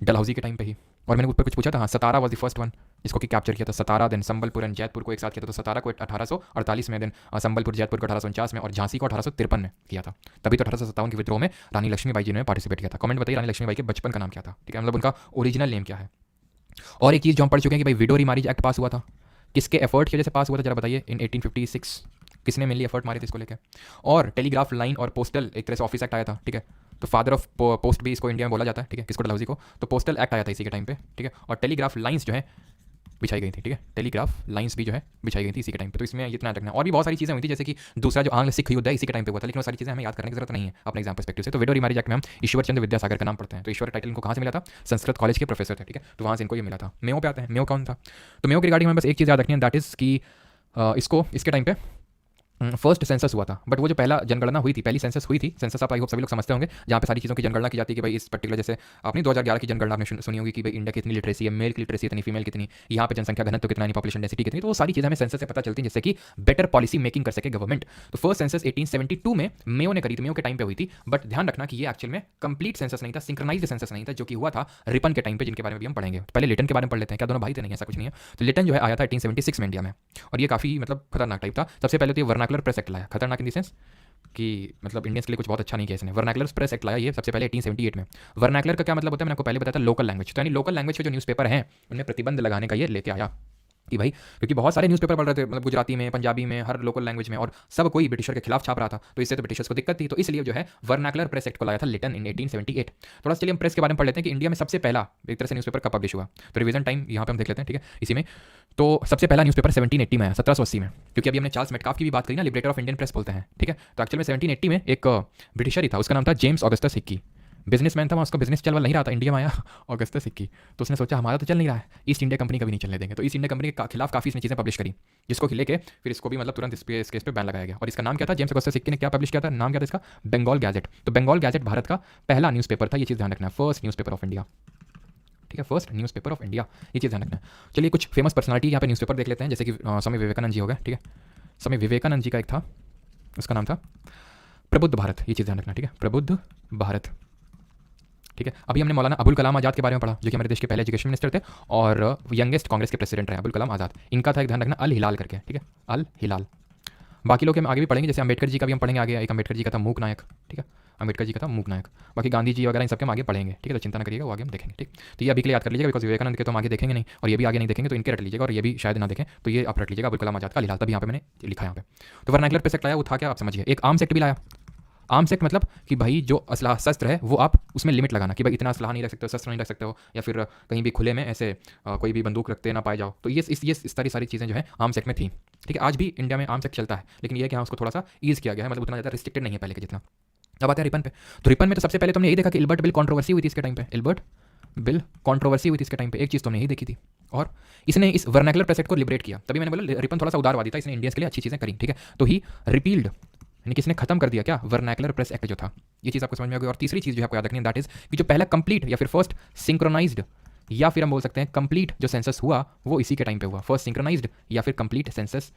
डलहौजी के टाइम पे ही। और मैंने ऊपर कुछ पूछा था, हाँ, सतारा वॉज द फर्स्ट वन जिसको कि कैप्चर किया था। सतारा, देन संबलपुर एंड जयपुर को एक साथ किया था। तो सतारा को 1848 में, देन संबलपुर जयपुर को 1849 में, और झांसी को 1853 में किया था। तभी तो 1857 के विद्रोह में रानी लक्ष्मीबाई जी ने पार्टिसिपेट किया था। कमेंट बताइए रानी लक्ष्मीबाई के बचपन का नाम क्या था, ठीक है, मतलब उनका ओरिजिनल नेम क्या है। और एक चीज़ जो हम पढ़ चुके हैं कि भाई विडो रीमैरिज एक्ट पास हुआ था, किसके एफर्ट की वजह से पास हुआ था जरा बताइए, इन 1856 किसने मेनली एफर्ट मारे थे इसको लेकर। और टेलीग्राफ लाइन और पोस्टल एक तरह से ऑफिस एक्ट आया था, ठीक है। तो फादर ऑफ पोस्ट भी इसको इंडिया में बोला जाता है, ठीक है, किसको, डलहौजी को। तो पोस्टल एक्ट आया था इसी के टाइम पे, ठीक है। और टेलीग्राफ लाइंस जो है बिछाई गई थी, ठीक है, टेलीग्राफ लाइंस भी जो है बिछाई गई थी इसी के टाइम पे। तो इसमें इतना रखना। और भी बहुत सारी चीज़ें हुई थी, जैसे कि दूसरा जो आंग्ल सिख युद्ध है इसी के टाइम पे हुआ था, लेकिन वो सारी चीज़ें हमें याद करने की जरूरत नहीं है अपने एग्जाम पर्सपेक्टिव से। तो विडो रीमैरिज एक्ट में हम ईश्वर चंद्र विद्यासागर का नाम पढ़ते हैं। तो ईश्वर टाइटल इनको कहाँ से मिला था, संस्कृत कॉलेज के प्रोफेसर थे, ठीक है, तो वहाँ से इनको ये मिला था। मेयो पे आते हैं, मेयो कौन था। तो मेयो की रिगार्डिंग में बस एक चीज़ याद रखनी है, दैट इज़ कि इसको इसके टाइम पे फर्स्ट सेंसस हुआ था। बट वो जो पहला जनगणना हुई थी, पहली सेंसस हुई थी, सेंसस आप आई होप सभी लोग समझते होंगे, जहाँ पे सारी चीज़ों की जनगणना की जाती है कि भाई इस पर्टिकुलर, जैसे आपने 2011 की जनगणना आपने सुनी होगी कि भाई इंडिया की इतनी लिटरेसी है, मेल की लिटरेसी इतनी, फीमेल कितनी, यहाँ पे जनसंख्या घनत्व कितना, पॉपुलेशन डेंसिटी कितनी। तो वो सारी चीज़ें हमें सेंसस से पता चलती हैं, जिससे कि बेटर पॉलिसी मेकिंग कर सके गवर्नमेंट। तो फर्स्ट सेंसस 1872 में मेयो ने करी थी, मेयो के टाइम पे हुई थी। बट ध्यान रखना कि ये एक्चुअल में कंप्लीट सेंसस नहीं था, सिंक्रोनाइज्ड सेंसस नहीं था, जो कि हुआ था रिपन के टाइम पे, जिनके बारे में भी हम पढ़ेंगे। पहले लिटन के बारे में पढ़ लेते हैं, क्या दोनों भाई थे, नहीं ऐसा कुछ नहीं है। तो लिटन जो है आया था 1876 में इंडिया में, और ये काफ़ी मतलब खतरनाक टाइप था। सबसे पहले तो ये वर्नाकुलर प्रेस एक्ट लाया, खतरनाक इन द सेंस कि मतलब इंडियंस के लिए कुछ बहुत अच्छा नहीं किया इसने। वर्नाकुलर प्रेस एक्ट लाया ये सबसे पहले 1878 में। वर्नाकुलर का क्या मतलब होता है, मैंने आपको पहले बताया था, लोकल लैंग्वेज। तो यानी लोकल लैंग्वेज के जो न्यूज़पेपर हैं उनमें प्रतिबंध लगाने का ये लेके आया कि भाई, क्योंकि बहुत सारे न्यूज़पेपर पढ़ रहे थे, मतलब गुजराती में, पंजाबी में, हर लोकल लैंग्वेज में, और सब कोई ब्रिटिशर के खिलाफ छाप रहा था, तो इससे तो ब्रिटिशर्स को दिक्कत थी। तो इसलिए जो है वर्नाकुलर प्रेस एक्ट को लाया था लिटन इन 1878। थोड़ा सा चलिए हम प्रेस के बारे में पढ़ लेते हैं कि इंडिया में सबसे पहला एक तरह से न्यूज़पेपर कब पब्लिश हुआ। तो रिवीजन टाइम यहाँ पे हम देख लेते हैं, ठीक है, इसी में। तो सबसे पहला न्यूज़पेपर 1780 में आया, 1780 में, क्योंकि अभी हमने चार्ल्स मेटकाफ की भी बात करी ना, लिबरेटर ऑफ इंडियन प्रेस बोलते हैं, ठीक है। तो एक्चुअल में 1780 में एक ब्रिटिशर ही था, उसका नाम था जेम्स ऑगस्टस हिक्की। बिजनेसमैन था, वहाँ उसका बिजनेस चल नहीं रहा था, इंडिया में आया ऑगस्टस सिक्की, तो उसने सोचा हमारा तो चल नहीं रहा है, ईस्ट इंडिया कंपनी कभी नहीं चलने देंगे। तो ईस्ट इंडिया कंपनी के खिलाफ काफ़ी इसने चीज़ें पब्लिश करी, जिसको लेके फिर इसको भी मतलब तुरंत इस केस पे बैन लगाया गया। और इसका नाम क्या था, जेम्स ऑगस्टस सिक्की ने क्या पब्लिश किया था, नाम क्या था इसका, बंगाल गैजेट। तो बंगाल गैजेट भारत का पहला न्यूज़पेपर था, ये चीज़ ध्यान रखना है, फर्स्ट न्यूज़पेपर ऑफ इंडिया, ठीक है, फर्स्ट न्यूज़पेपर ऑफ इंडिया, ये चीज़ ध्यान रखना है। चलिए कुछ फेमस पर्सनालिटी यहाँ पे न्यूज़पेपर देख लेते हैं, जैसे कि स्वामी विवेकानंद जी हो गए, ठीक है, स्वामी विवेकानंद जी का एक था, उसका नाम था प्रबुद्ध भारत, ये चीज़ ध्यान रखना, ठीक है, प्रबुद्ध भारत, ठीक है। अभी हमने मौलाना अबुल कलाम आज़ाद के बारे में पढ़ा, जो कि हमारे देश के पहले एजुकेशन मिनिस्टर थे और यंगेस्ट कांग्रेस के प्रेसिडेंट रहे, अबुल कलाम आज़ाद। इनका था एक ध्यान रखना अल हिलाल करके, ठीक है, अल हिलाल। बाकी लोग हम आगे भी पढ़ेंगे, जैसे अम्बेडकर जी का भी हम पढ़ेंगे आगे, एक अम्बेडकर जी का था मूक नायक, ठीक है, अम्बेडकर जी का था मूक नायक। बाकी गांधी जी वगैरह इन सबके हम आगे पढ़ेंगे, ठीक है, तो चिंता न करिएगा, वो आगे हम देखेंगे, ठीक। तो ये अभी के लिए याद कर लीजिएगा, बिकॉज विवेकानंद के तो हम आगे देखेंगे नहीं, और ये भी आगे नहीं देखेंगे, तो इनके रट लीजिएगा, और ये भी शायद ना देखें, तो ये आप रट लीजिएगा, अबुल कलाम आज़ाद का हिलाल, तभी यहाँ पे मैंने लिखा यहाँ पे। तो वर्नाकुलर पे सेक्ट लाया, वो था क्या आप समझिए, एक आर्म्स एक्ट भी लाया। आर्म्स एक्ट मतलब कि भाई जो असलाह शस्त्र है वो आप उसमें लिमिट लगाना, कि भाई इतना असलाह नहीं रख सकते हो, शस्त्र नहीं रख सकते हो, या फिर कहीं भी खुले में ऐसे कोई भी बंदूक रखते ना पाए जाओ। तो ये इस तरह सारी चीज़ें जो है आर्म्स एक्ट में थी, ठीक है। आज भी इंडिया में आर्म्स एक्ट चलता है, लेकिन ये कि हाँ उसको थोड़ा सा ईज किया गया है, मतलब उतना ज़्यादा रिस्ट्रिक्टेड नहीं है पहले के जितना। अब आते हैं रिपन पे। तो रिपन में तो सबसे पहले तुमने यही देखा कि इल्बर्ट बिल कॉन्ट्रोवर्सी हुई थी इसके टाइम पे, इल्बर्ट बिल कॉन्ट्रोवर्सी हुई थी इसके टाइम पे, एक चीज़ तुमने यही देखी थी, और इसने इस वर्नाकुलर प्रेसेट को लिबरेट किया। तभी मैंने बोला रिपन थोड़ा सा उदारवादी था, इसने इंडियंस के लिए अच्छी चीज़ें करी, ठीक है। तो ही रिपील्ड, यानी किसने खत्म कर दिया क्या, वर्नाकुलर प्रेस एक्ट जो था, ये चीज़ आपको समझ में आ गई। और तीसरी चीज़ जो आपको याद रखनी है, दैट इज कि जो पहला कंप्लीट या फिर फर्स्ट सिंक्रोनाइज्ड, या फिर हम बोल सकते हैं कंप्लीट जो सेंसस हुआ वो इसी के टाइम पे हुआ, फर्स्ट सिंक्रोनाइज्ड या फिर कंप्लीट सेंसस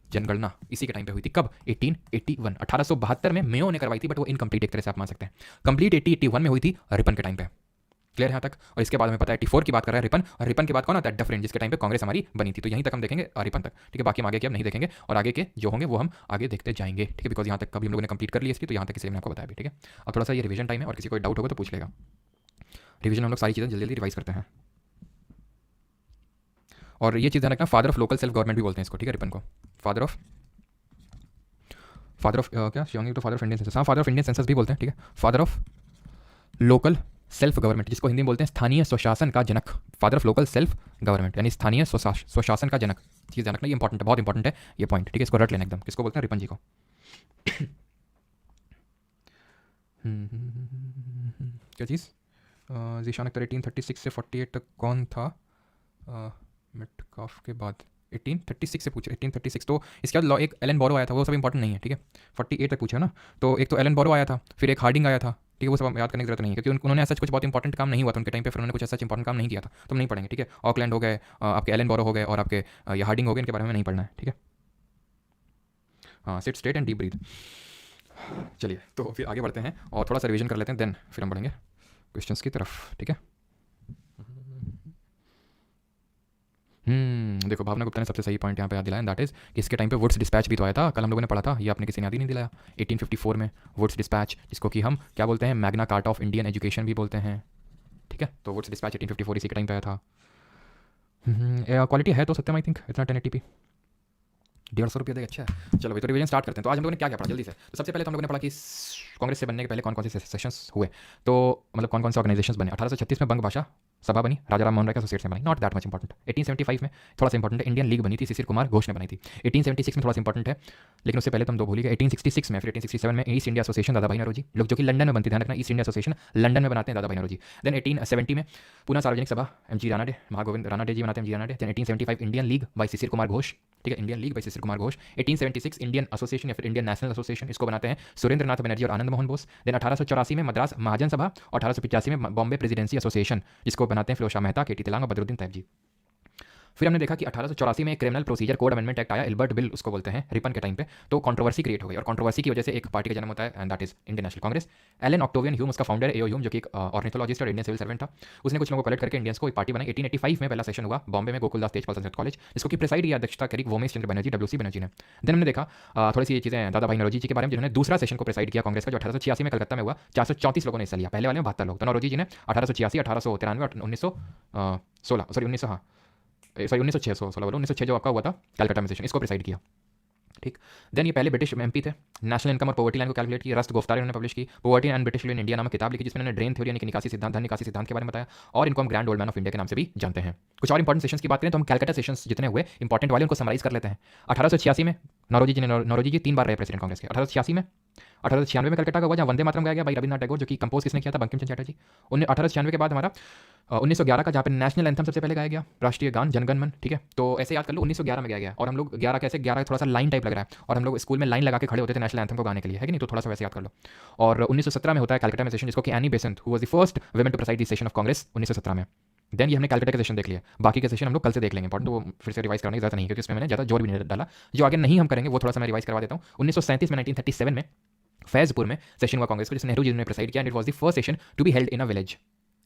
जनगणना इसी के टाइम पे हुई थी। कब, 1881, 1872 में मेयो ने करवाई थी, बट वो इनकम्प्लीट एक तरह से आप मान सकते हैं। कंप्लीट 1881 में हुई थी रिपन के टाइम पे, क्लियर है यहाँ तक। और इसके बाद हमें पता है 84 की बात कर रहा है रिपन, और रिपन के बाद कौन आता है, डफरिन, जिसके टाइम पे कांग्रेस हमारी बनी थी। तो यहीं तक हम देखेंगे रिपन तक, ठीक है। बाकी हम आगे के अब नहीं देखेंगे, और आगे के जो होंगे वो हम आगे देखते जाएंगे, ठीक है, बिकॉज यहाँ तक कभी हम लोगों ने कंप्लीट कर लिया इसकी, तो यहाँ तक इसलिए मैंने आपको बताया भी, ठीक है। अब थोड़ा सा ये रिवीजन टाइम है, और किसी को डाउट होगा तो पूछ लेगा। रिवीजन हम लोग सारी चीज़ें जल्दी जल्दी रिवाइज करते हैं। और ये चीज़ ध्यान रखना, father of local self government भी बोलते हैं इसको, ठीक है, रिपन को फादर ऑफ क्या शिवांगी, तो फादर ऑफ इंडियन सेंसस, हाँ फादर ऑफ इंडियन सेंसस भी बोलते हैं, ठीक है। Father of local self government, जिसको हिंदी में बोलते हैं स्थानीय स्वशासन का जनक, father of local self government यानी स्थानीय स्वशासन का जनक। चीज़ ध्यान रखना, ये इंपॉर्टेंट है, बहुत इंपॉर्टेंट है ये पॉइंट, ठीक है, इसको रट लेना एकदम। किसको बोलते हैं, रिपन जी को। क्या चीज़, जीशान अख्तर 1836 से 48 तक कौन था, मिटकॉफ के बाद 1836 से पूछे, 1836, तो इसके बाद एक एलन बोरो आया था, वो सब इंपॉर्टेंट नहीं है, ठीक है। 48 तक पूछा ना, तो एक तो एलन बोरो आया था, फिर एक हार्डिंग आया था, ठीक है, वो सब याद करने की जरूरत नहीं है, क्योंकि उन्होंने ऐसा कुछ बहुत इंपॉर्टेंट काम नहीं हुआ था उनके टाइम पे, फिर उन्होंने कुछ ऐसा इंपॉर्टेंट काम नहीं किया था, तो हम नहीं पढ़ेंगे, ठीक है। ऑकलैंड हो गए, आपके एलन बोरो हो गए, और आपके ये हार्डिंग हो गए, इनके बारे में नहीं पढ़ना है, ठीक है। हाँ, seat straight and deep breath. चलिए तो फिर आगे बढ़ते हैं और थोड़ा सा रिवीजन कर लेते हैं, देन फिर हम बढ़ेंगे क्वेश्चंस की तरफ, ठीक है। देखो भावना गुप्ता ने सबसे सही पॉइंट यहाँ पे याद दिलाया, दैट इज कि इसके टाइम पे वुड्स डिस्पैच भी तो आया था, कल हम लोगों ने पढ़ा था, ये आपने किसी ने याद ही नहीं दिलाया। 1854 में वुड्स डिस्पैच, जिसको कि हम क्या बोलते हैं, Magna carta of Indian education भी बोलते हैं, ठीक है। तो वुड्स डिस्पैच 1854 इसी के टाइम पे आया था। क्वालिटी है तो सत्यम, आई थिंक इतना 1080p 150 रुपये देगा, अच्छा है। चलो भाई तो रिवीजन स्टार्ट करते हैं। तो आज हम लोगों ने क्या क्या पढ़ा जल्दी से। तो सबसे पहले तो हम लोगों ने पढ़ा कि कांग्रेस से बनने के पहले कौन कौन से सेशंस हुए, तो मतलब कौन कौन से ऑर्गेनाइजेशंस बने। 1836 में बंग भाषा सभा बनी, राजा राम मोहन राय के एसोसिएट्स में बनी, नॉट दैट मच इंपॉर्टेंट। 1875 में थोड़ा सा इंपॉर्टेंट है, इंडियन लीग बनी थी, शिशिर कुमार घोष ने बनाई थी। 1876 में थोड़ा सा इंपॉर्टेंट है, लेकिन उससे पहले तुम दो भूल गए। 1866 में, फिर 1867 में ईस्ट इंडिया एसोसिएशन दादा भाई नौरोजी, लोग जो कि लंदन में बनती, ध्यान रखना, ईस्ट इंडिया एसोसिएशन लंदन में बनाते हैं दादा भाई नौरोजी। देन 1870 में पूना सार्वजनिक सभा MG रानाडे, महागोविंद रानाडे जी बनाते हैं MG Ranade. Then 1875 Indian League by Shishir Kumar Ghosh, ठीक है, Indian League by Shishir Kumar Ghosh. 1876 Indian Association या फिर इंडियन नेशनल एसोसिएशन, इसको बनाते हैं सुरेंद्र नाथ बनर्जी और आनंद मोहन बोस। देन 1884 में मद्रास महाजन सभा, और 1885 में बॉम्बे प्रेसिडेंसी एसोसिएशन, जिसको बनाते हैं फिरोज शाह मेहता, KT तिलांग और बदरुद्दीन तैयब जी। फिर हमने देखा कि 1884 में एक criminal procedure code amendment act आया, इल्बर्ट बिल उसको बोलते हैं, रिपन के टाइम पे। तो कंट्रोवर्सी क्रिएट हो गई, और कंट्रोवर्सी की वजह से एक पार्टी का जन्म होता है, and that is Indian national Congress. Allan Octavian Hume उसका फाउंडर है, एओ ह्यूम जो कि एक ऑर्निथोलॉजिस्ट और इंडियन सिविल सर्वेंट था। उसने कुछ लोगों को कलेक्ट करके इंडियंस को एक पार्टी बनाई। 1885 में पहला सेशन हुआ बॉम्बे में गोकुलदास तेजपाल संस्कृत कॉलेज, जिसको कि प्रेसाइड या अध्यक्षता करी वोमेश चंद्र बनर्जी, WC बनर्जी ने। देन हमने देखा थोड़ी सी चीज़ें दादा भाई नौरोजी जी के बारे में, जिन्होंने दूसरा सेशन को प्रेसाइड किया कांग्रेस का, जो 1886 में कलकत्ता में हुआ। 434 लोगों ने हिस्सा लिया, पहले वाले में 72 लोग। तो नौरोजी जी ने 1886, 1893 और 1916 सॉरी 1906 जो आपका हुआ था कलकत्ता में सेशन, इसको प्रिसाइड किया, ठीक। देन ये पहले ब्रिटिश MP थे। नेशनल इनकम और पॉवर्टी लाइन को कैलकुलेट की, रस्ट गोफ्तार ने पब्लिश की, poverty and British in India नामक किताब लिखी, जिसमें उन्होंने ड्रेन थ्योरी यानी कि निकासी सिद्धांत, धन निकासी सिद्धांत के बारे में बताया, और इनको हम grand old man of India के नाम से भी जानते हैं। कुछ और इंपॉर्टेंट सेशंस की बात करें तो हम कैलकाटा सेशंस जितने हुए इंपॉर्टेंट वाले उनको समराइज कर लेते हैं। 1886 में नौरोजी जी 3 बार रहे प्रेसिडेंट कांग्रेस के। 1886 में 1896 में कलकत्ता का हुआ, जहाँ वंदे मातरम गाया गया भाई रविन्द्रनाथ टैगोर, जो कि कंपोज किसने किया था, बंकिम चंद्र चटर्जी। 1896 के बाद हमारा 1911 का, जहाँ पे नेशनल एंथम सबसे पहले गाया गया, राष्ट्रीय गान जनगण मन, ठीक है। तो ऐसे याद कर लो 1911 में गाया गया, और हम लोग 11 कैसे, 11 थोड़ा सा लाइन टाइप लग रहा है, और हम लोग स्कूल में लाइन लगा के खड़े होते थे नेशनल एंथम को गाने के लिए, है कि नहीं, तो थोड़ा सा वैसे याद कर लो। और 1917 में होता है कलकत्ता में सेशन, जिसको कि Annie Besant who was the first women to preside the session of Congress 1917 में। देन ये हमने कैलकाटा के सेशन देख लिया, बाकी के सेशन हम लोग कल से देख लेंगे इंपॉर्टेंट, तो वो फिर से रिवाइज करने की जरूरत नहीं, क्योंकि इसमें मैंने ज़्यादा जोर भी नहीं डाला। जो आगे नहीं हम करेंगे वो थोड़ा सा मैं रिवाइज करवा देता हूँ। 1937 में 1937 में फैजपुर में सेशन हुआ कांग्रेस को, जिसने नेहरू जी ने प्रेसाइड किया, and it was the first session to be held in a village,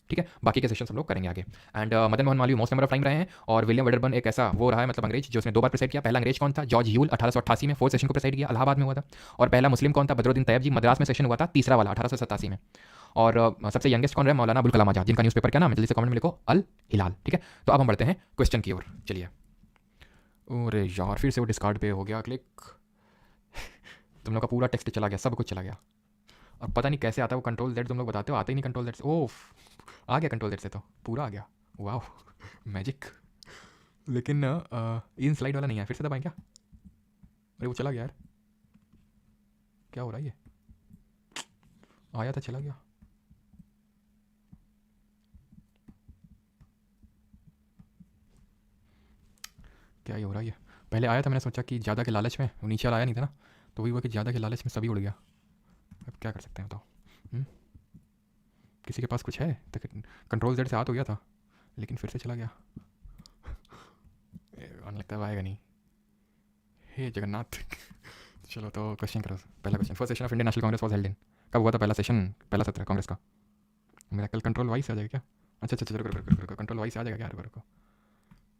ठीक है। बाकी के सेशन हम लोग करेंगे आगे। And Madan Mohan Malaviya most number of time रहे हैं, और विलियम वेडरबर्न एक ऐसा वो रहा है, मतलब अंग्रेज, जो उसने 2 बार प्रेसाइड किया। पहला अंग्रेज कौन था, जॉर्ज ह्यूल 1888 में 4th सेशन को प्रेसाइड किया, इलाहाबाद में हुआ था। और पहला मुस्लिम कौन था, बदरुद्दीन तैयब जी, मद्रास में सेशन हुआ था, तीसरा वाला 1887 में। और सबसे यंगेस्ट कौन रहे, मौलाना अबुल कलाम आजाद, जिनका न्यूज़पेपर क्या नाम है, जल्दी से कमेंट में लिखो, अल हिलाल, ठीक है। तो अब हम बढ़ते हैं क्वेश्चन की ओर, चलिए। अरे यार फिर से वो डिस्कार्ड पे हो गया क्लिक, तुम लोग का पूरा टेक्स्ट चला गया, सब कुछ चला गया, और पता नहीं कैसे आता है वो कंट्रोल Z, तुम लोग बताते हो आता ही नहीं कंट्रोल Z से। ओफ, आ गया कंट्रोल Z से, तो पूरा आ गया, वाह मैजिक। लेकिन इन स्लाइड वाला नहीं है, फिर से दबाएं क्या, अरे वो चला गया यार, क्या हो रहा है ये, आया था चला गया। क्या ही हो रहा है ये, पहले आया था, मैंने सोचा कि ज़्यादा के लालच में, नीचे वाला आया नहीं था ना, तो वही हुआ कि ज़्यादा के लालच में सभी उड़ गया। अब क्या कर सकते हैं बताओ, किसी के पास कुछ है, तो कंट्रोल Z से हाथ हो गया था, लेकिन फिर से चला गया, लगता है आएगा नहीं, हे जगन्नाथ। चलो तो क्वेश्चन करो, पहला question, first session of Indian national Congress was held in, कब हुआ था पहला सेशन, पहला सत्र कांग्रेस का। मेरा कल कंट्रोल वाई से आ जाएगा क्या, अच्छा अच्छा, रुको, कंट्रोल वाई से आ जाएगा क्या, रुको,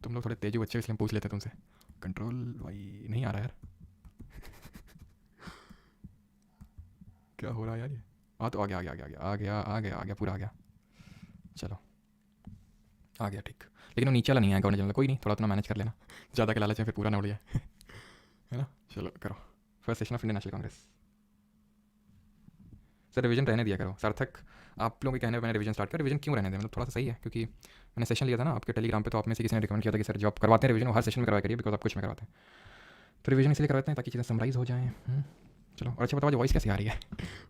तुम लोग थोड़े तेजू बच्चे, इसलिए पूछ लेते तुमसे, कंट्रोल वाई नहीं आ रहा यार। क्या हो रहा है यार ये, तो आ गया पूरा आ गया, चलो आ गया ठीक, लेकिन वो नीचे वाला नहीं आएगा ओरिजिनल, कोई नहीं, थोड़ा उतना मैनेज कर लेना, ज़्यादा के लालच में फिर पूरा ना उड़ जाए। है ना, चलो करो, first session of Indian national Congress. Sir revision रहने दिया करो, सार्थक आप लोगों के कहने पर मैंने रिवीजन स्टार्ट किया, रिवीजन क्यों रहने दें, मतलब थोड़ा सा सही है, क्योंकि मैंने सेशन लिया था ना आपके टेलीग्राम पे, तो आप में से किसी ने रिकमेंड किया था कि सर जो आप करवाते हैं रिवीजन वो हर सेशन में करवाया करिए, बिकॉज आप कुछ में करवाते हैं, तो रिवीजन इसलिए करवाते हैं ताकि चीज़ें समराइज हो जाएँ। चलो, और अच्छा बताओ वॉइस कैसी आ रही है।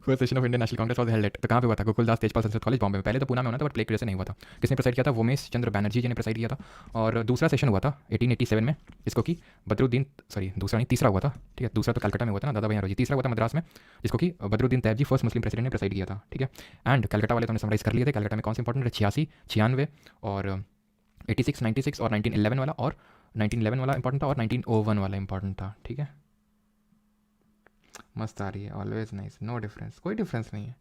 First session of Indian national Congress was held at, तो कहाँ पे हुआ था, गोकुलदास तेजपाल संस्कृत कॉलेज बॉम्बे में, पहले तो पुणे में होना था बट प्लेग वजह से नहीं हुआ था। किसने प्रेसाइड किया था, वोमेश चंद्र बैनर्जी जी ने प्रेसाइड किया था। और दूसरा सेशन हुआ था 1887 में, जिसको कि दूसरा नहीं तीसरा हुआ था, ठीक है, दूसरा तो कलकत्ता में हुआ था ना, दादा भैया रोजी, तीसरा हुआ था मद्रास में, जिसको कि बदरुद्दीन तैयब जी फर्स्ट मुस्लिम प्रेसिडेंट ने प्रेसाइड किया था, ठीक है। एंड कलकत्ता वाले तो हमने समराइज कर लिए थे, कलकत्ता में कौन से इंपॉर्टेंट है, 86, 96 और 86, 96 और 1911 वाला, और 1911 वाला इंपॉर्टेंट था, और 1901 वाला इंपॉर्टेंट था, ठीक है। मस्त आ रही है, ऑलवेज नाइस, नो डिफरेंस, कोई डिफरेंस नहीं है,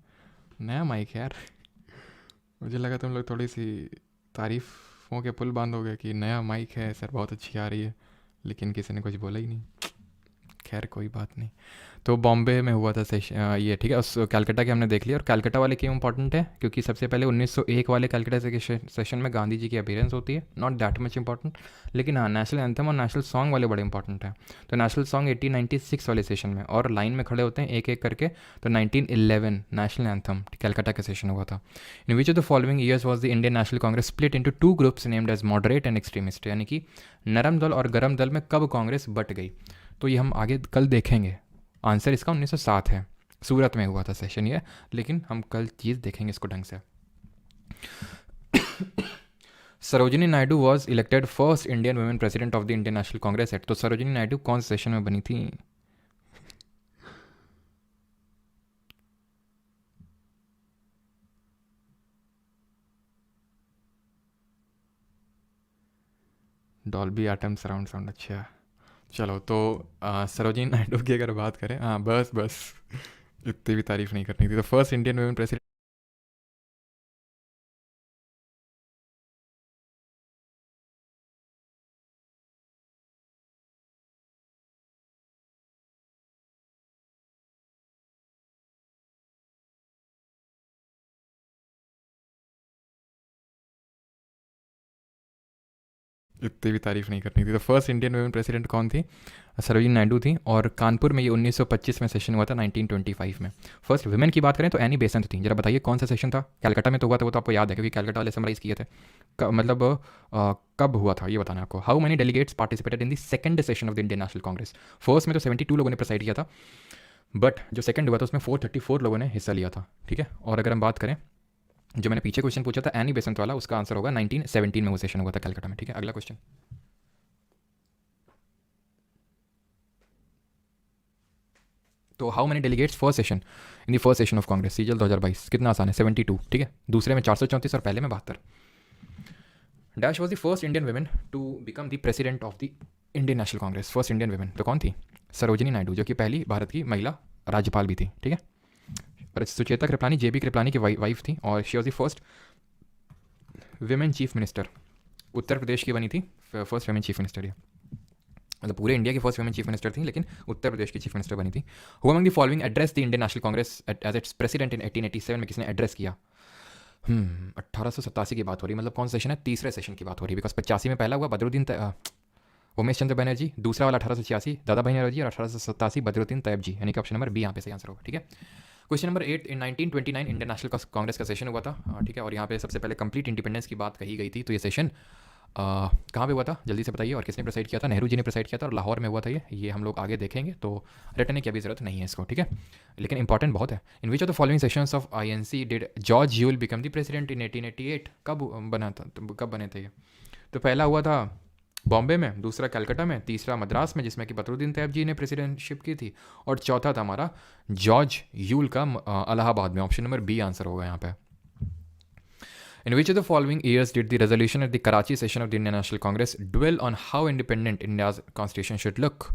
नया माइक है यार। मुझे लगा तुम लोग थोड़ी सी तारीफ़ों के पुल बांधोगे कि नया माइक है सर, बहुत अच्छी आ रही है, लेकिन किसी ने कुछ बोला ही नहीं, खैर कोई बात नहीं। तो बॉम्बे में हुआ था सेशन ये, ठीक है, उस कलकत्ता के हमने देख लिया, और कलकत्ता वाले क्यों इंपॉर्टेंट है, क्योंकि सबसे पहले 1901 वाले कलकत्ता के सेशन में गांधी जी की अपीयरेंस होती है, नॉट दैट मच इंपॉर्टेंट, लेकिन हाँ नेशनल एंथम और नेशनल सॉन्ग वाले बड़े इंपॉर्टेंट हैं। तो नेशनल सॉन्ग 1896 वाले सेशन में, और लाइन में खड़े होते हैं एक एक करके, तो 1911 नेशनल एंथम कलकत्ता का सेशन हुआ था। In which of the following years was the Indian national Congress split into 2 groups named as moderate and extremist, यानी कि नरम दल और गरम दल में कब कांग्रेस बट गई, तो ये हम आगे कल देखेंगे। आंसर इसका 1907 है, सूरत में हुआ था सेशन ये, लेकिन हम कल चीज़ देखेंगे इसको ढंग से। Sarojini Naidu was elected first Indian women president of the Indian national Congress at, तो सरोजिनी नायडू कौन से सेशन में बनी थी, डॉल्बी एटम सराउंड साउंड, अच्छा चलो। तो सरोजिनी नायडू की अगर बात करें, हाँ बस इतनी भी तारीफ नहीं करनी थी, तो फर्स्ट इंडियन वुमेन प्रेसिडेंट, इतनी भी तारीफ नहीं करनी थी, तो फर्स्ट इंडियन वुमेन प्रेसिडेंट कौन थी, सरोजिनी नायडू थी, और कानपुर में ये 1925 में सेशन हुआ था, 1925 में। फर्स्ट वुमेन की बात करें तो एनी बेसेंट थी, जरा बताइए कौन सा सेशन था, कलकत्ता में तो हुआ था, वो तो आपको याद है क्योंकि कलकत्ता वाले समराइज किए थे, मतलब कब हुआ था ये बताना है आपको। How many delegates participated in the second session of the Indian national Congress, first में तो 72 लोगों ने प्रेसाइड किया था, बट जो सेकंड हुआ था उसमें 434 लोगों ने हिस्सा लिया था, ठीक है। और अगर हम बात करें, जो मैंने पीछे क्वेश्चन पूछा था एनी बेसेंट वाला, उसका आंसर होगा 1917 में वो सेशन हुआ था कलकत्ता में, ठीक है। अगला क्वेश्चन, तो how many delegates first session in the first session of Congress सीजल 2022, कितना आसान है, 72, ठीक है। दूसरे में 434 और पहले में 72। Dash was the first Indian women to become the president of the Indian national Congress, first Indian women तो कौन थी, सरोजिनी नायडू, जो कि पहली भारत की महिला राज्यपाल भी थी, ठीक है। और सुचेता कृपलानी जेबी कृपलानी की वाइफ थी, और she was the first women chief minister, Uttar Pradesh की बनी थी फर्स्ट विमेन चीफ मिनिस्टर, ये मतलब पूरे इंडिया की फर्स्ट विमेन चीफ मिनिस्टर थी, लेकिन उत्तर प्रदेश की चीफ मिनिस्टर बनी थी। Who among the following address the Indian national Congress as its president in 1887 में किसने एड्रेस किया। 1887 की बात हो रही, मतलब कौन सेशन है, तीसरे सेशन की बात हो रही, बिकॉज 85 में पहला हुआ बदरुद्दीन उमेश चंद्र बनर्जी, दूसरा वाला 1886 दादा भाई नौरोजी, और 1887 बदरुद्दीन तैयब जी, यानी कि ऑप्शन नंबर बी यहाँ पे सही आंसर होगा, ठीक है। क्वेश्चन नंबर 8, इन 1929 इंडियन नेशनल कांग्रेस का सेशन हुआ था, ठीक है। और यहाँ पे सबसे पहले कंप्लीट इंडिपेंडेंस की बात कही गई थी, तो ये सेशन कहाँ पे हुआ था जल्दी से बताइए, और किसने प्रेसाइड किया था, नेहरू जी ने प्रेसाइड किया था, और लाहौर में हुआ था ये हम लोग आगे देखेंगे, तो रटने की अभी जरूरत नहीं है इसको, ठीक है, लेकिन इंपॉर्टेंट बहुत है। In which of the following sessions of INC did George Yule become the president in 1888, कब बना था, कब बने थे ये, तो पहला हुआ था बॉम्बे में, दूसरा कलकत्ता में, तीसरा मद्रास में जिसमें कि बदरुद्दीन तैयब जी ने प्रेसिडेंटशिप की थी, और चौथा था हमारा जॉर्ज यूल का इलाहाबाद में, ऑप्शन नंबर बी आंसर होगा यहाँ पे। In which of the following years did the resolution at the Karachi session of the Indian National Congress dwell on how independent India's constitution should look?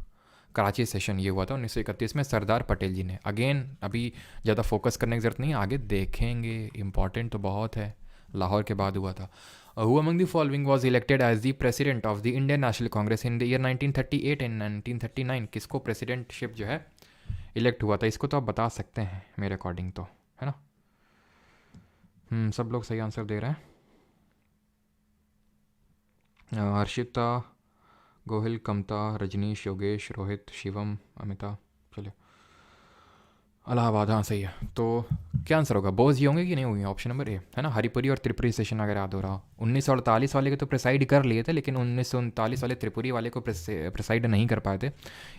Karachi session ये हुआ था 1931 में, सरदार पटेल जी ने। Again अभी ज़्यादा फोकस करने की जरूरत नहीं है, आगे देखेंगे, इंपॉर्टेंट तो बहुत है, लाहौर के बाद हुआ था। Who among the following was elected as the president of the Indian National Congress in the year 1938 and 1939? किसको प्रेसिडेंटशिप जो है इलेक्ट हुआ था, इसको तो आप बता सकते हैं मेरे अकॉर्डिंग तो, है ना। सब लोग सही आंसर दे रहे हैं। हर्षिता, गोहिल, कमता, रजनीश, योगेश, रोहित, शिवम, अमिता, चलिए इलाहाबाद, हाँ सही है। तो क्या आंसर होगा, बोस जी होंगे कि नहीं होंगे, ऑप्शन नंबर ए, है ना। हरिपुरी और त्रिपुरी सेशन अगर याद हो रहा, 1948 वाले को तो प्रेसाइड कर लिए थे, लेकिन 1939 वाले त्रिपुरी वाले को प्रेसाइड नहीं कर पाए थे।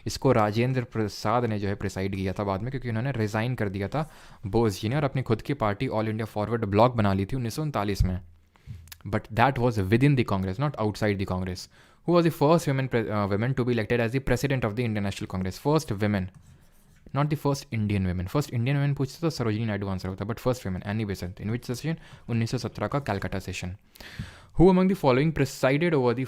इसको राजेंद्र प्रसाद ने जो है प्रेसाइड किया था बाद में, क्योंकि उन्होंने रिज़ाइन कर दिया था बोस जी ने, और अपनी खुद की party all India forward block बना ली थी 1939 में, but that was with in the Congress, not outside the Congress. Who was the first women to be elected as the president of the Indian National Congress? First women, not the first Indian women. First Indian women पूछते तो Sarojini Naidu answer होता, but first women Annie Besant. In which session, 1917 का Calcutta session. Who among the following presided over the